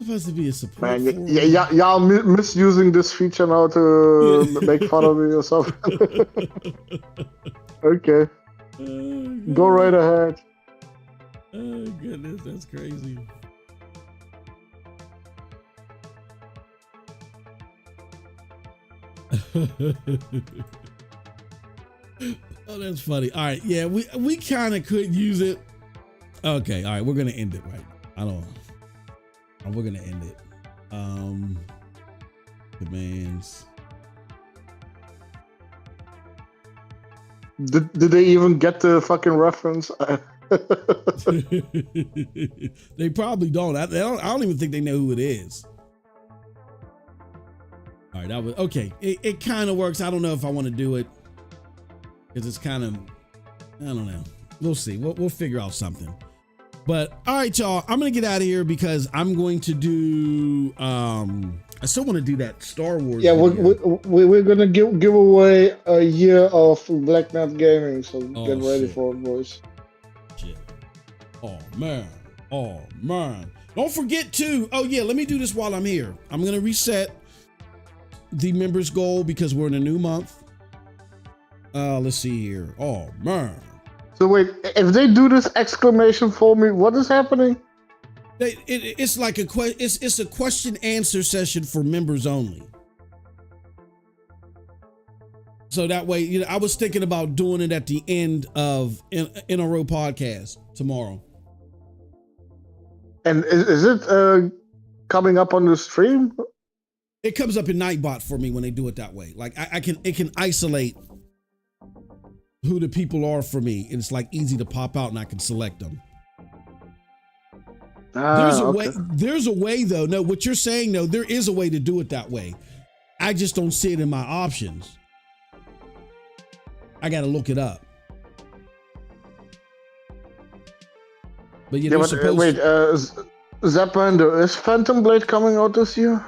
S1: Supposed to be a support.
S2: Man, y'all misusing this feature now to make fun of me or something. Okay, go right ahead.
S1: Oh goodness, that's crazy. Oh, that's funny. All right, yeah, we kind of could use it. Okay, all right, we're gonna end it right. We're gonna end it. Demands.
S2: Did they even get the fucking reference?
S1: They probably don't. I don't even think they know who it is. All right, that was okay. It kind of works. I don't know if I want to do it because it's kind of, I don't know. We'll see. We'll figure out something. But all right, y'all. I'm gonna get out of here because I'm going to do. I still want to do that Star Wars.
S2: Yeah, we're gonna give away a year of Black Knight Gaming, so get ready for it, boys.
S1: Shit. Oh man. Don't forget to. Oh yeah, let me do this while I'm here. I'm gonna reset the members goal because we're in a new month. Let's see here. Oh man.
S2: So wait, if they do this exclamation for me, what is happening?
S1: It's like it's a question answer session for members only. So that way, you know, I was thinking about doing it at the end of in a row podcast tomorrow.
S2: And is it coming up on the stream?
S1: It comes up in Nightbot for me when they do it that way. Like it can isolate who the people are for me, and it's like easy to pop out, and I can select them. There's a way though. No, what you're saying though, there is a way to do it that way. I just don't see it in my options. I got to look it up. But
S2: yeah, but wait, Zappander, is Phantom Blade coming out this year?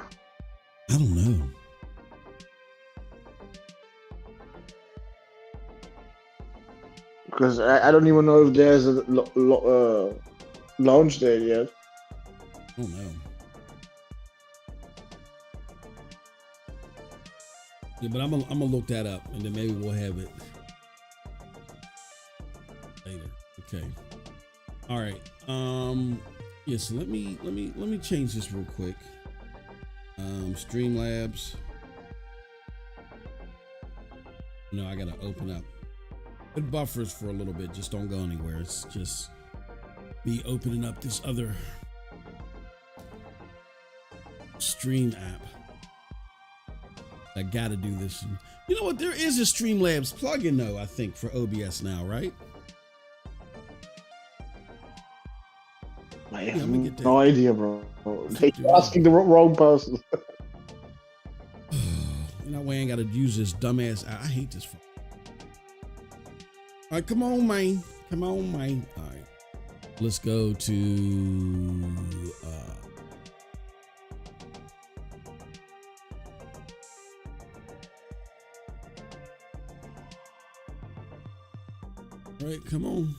S1: I don't know.
S2: Because I don't even know if there's a launch date yet.
S1: I don't know. Yeah, but I'm gonna look that up, and then maybe we'll have it later. Okay. All right. Yeah. So let me change this real quick. Streamlabs. No, I gotta open up. It buffers for a little bit. Just don't go anywhere. It's just me opening up this other stream app. I gotta do this. And you know what? There is a Streamlabs plugin though, I think, for OBS now, right?
S2: I have no idea, bro. You're asking the wrong person.
S1: That way I ain't gotta use this dumbass. I hate this phone. All right, come on, man. All right, let's go to all right, come on.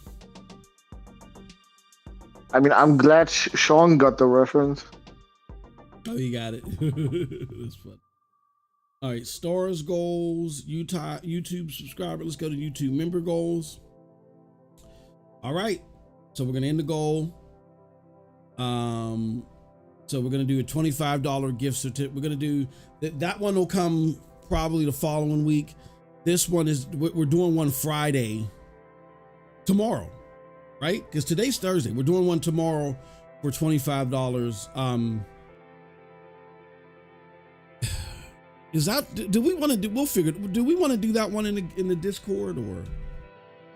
S2: I mean, I'm glad Sean got the reference.
S1: Oh, he got it. That's fun. All right, stars goals, YouTube subscriber. Let's go to YouTube member goals. All right, so we're gonna end the goal. So we're gonna do a $25 gift certificate. We're gonna do that one will come probably the following week. This one is we're doing one Friday tomorrow, right? Because today's Thursday. We're doing one tomorrow for $25. Is that, do we want to do, we'll figure, do we want to do that one in the Discord, or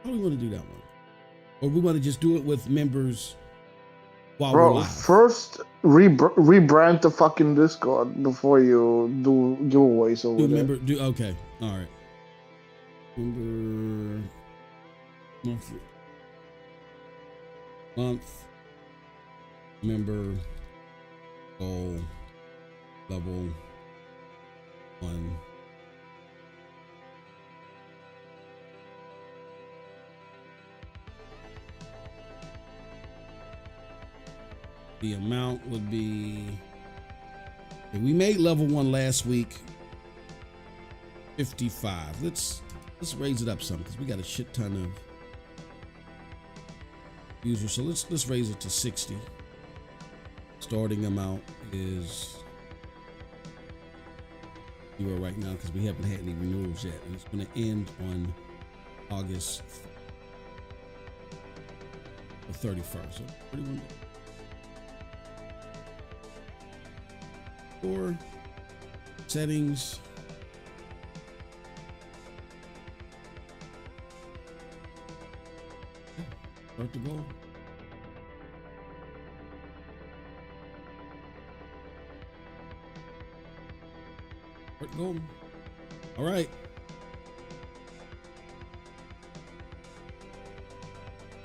S1: how do we want to do that one? Or we want to just do it with members while we're live?
S2: First rebrand the fucking Discord before you do giveaways over there.
S1: Okay. All right. Member month member goal level 1. The amount would be, we made level 1 last week, 55. Let's raise it up some because we got a shit ton of users. So let's raise it to 60. Starting amount is zero right now because we haven't had any renewals yet, and it's going to end on August the 31st. So pretty much. Or settings. Start to go. Start to go. All right.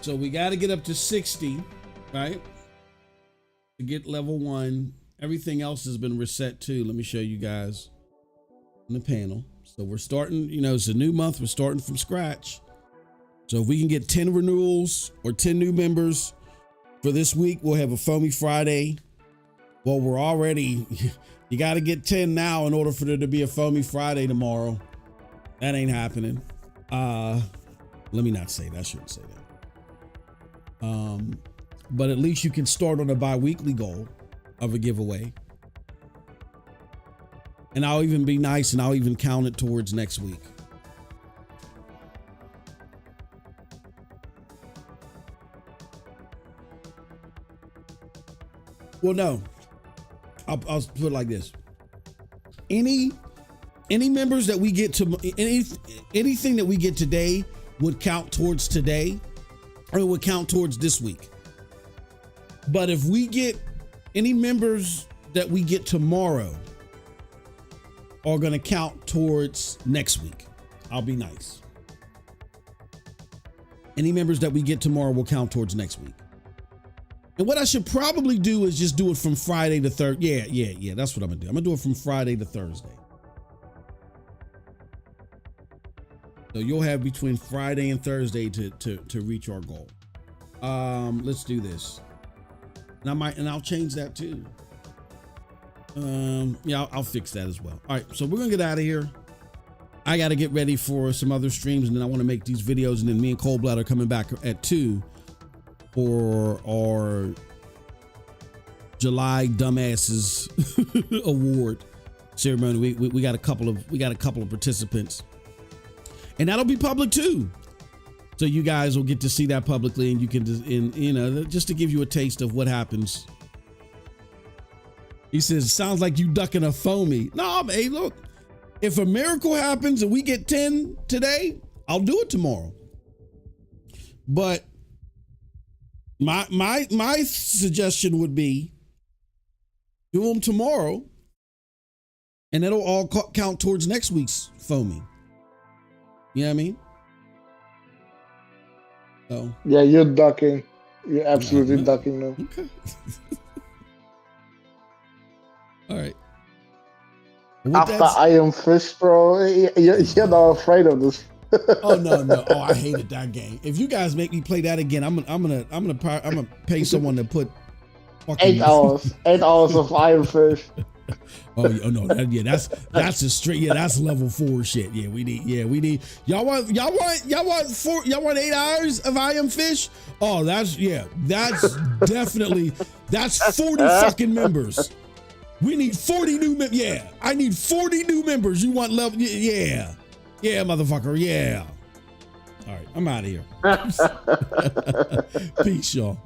S1: So we got to get up to 60, right? To get level 1. Everything else has been reset too. Let me show you guys on the panel. So we're starting, it's a new month. We're starting from scratch. So if we can get 10 renewals or 10 new members for this week, we'll have a Foamy Friday. Well, we're already, you got to get 10 now in order for there to be a Foamy Friday tomorrow. That ain't happening. Let me not say that. I shouldn't say that. But at least you can start on a bi-weekly goal of a giveaway. And I'll even be nice and I'll even count it towards next week. Well, no, I'll put it like this. Any members that we get to, anything that we get today would count towards today, or it would count towards this week. But if we get any members that we get tomorrow are going to count towards next week. I'll be nice. Any members that we get tomorrow will count towards next week. And what I should probably do is just do it from Friday to Thursday. Yeah. That's what I'm going to do. I'm going to do it from Friday to Thursday. So you'll have between Friday and Thursday to reach our goal. Let's do this. And I'll change that too. Yeah, I'll fix that as well. All right, so we're gonna get out of here. I got to get ready for some other streams, and then I want to make these videos, and then me and Coldblood are coming back at 2 for our July Dumbasses Award ceremony. We got a couple of participants, and that'll be public too. So you guys will get to see that publicly, and you can, just to give you a taste of what happens. He says, sounds like you ducking a Foamy. No, hey, look, if a miracle happens and we get 10 today, I'll do it tomorrow. But my suggestion would be do them tomorrow, and it'll all count towards next week's Foamy. You know what I mean? So.
S2: Yeah, you're ducking. You're absolutely ducking them.
S1: Okay. All right.
S2: After Iron Fist, bro, you're not afraid of this.
S1: Oh no! Oh, I hated that game. If you guys make me play that again, I'm gonna pay someone to put fucking
S2: 8 hours of Iron Fist.
S1: Oh no! That's a straight. Yeah, that's level 4 shit. Yeah, we need. Y'all want 8 hours of Iron Fish? Oh, that's definitely 40 fucking members. We need 40 new members. Yeah, I need 40 new members. You want level? Yeah, motherfucker. Yeah. All right, I'm out of here. Peace, y'all.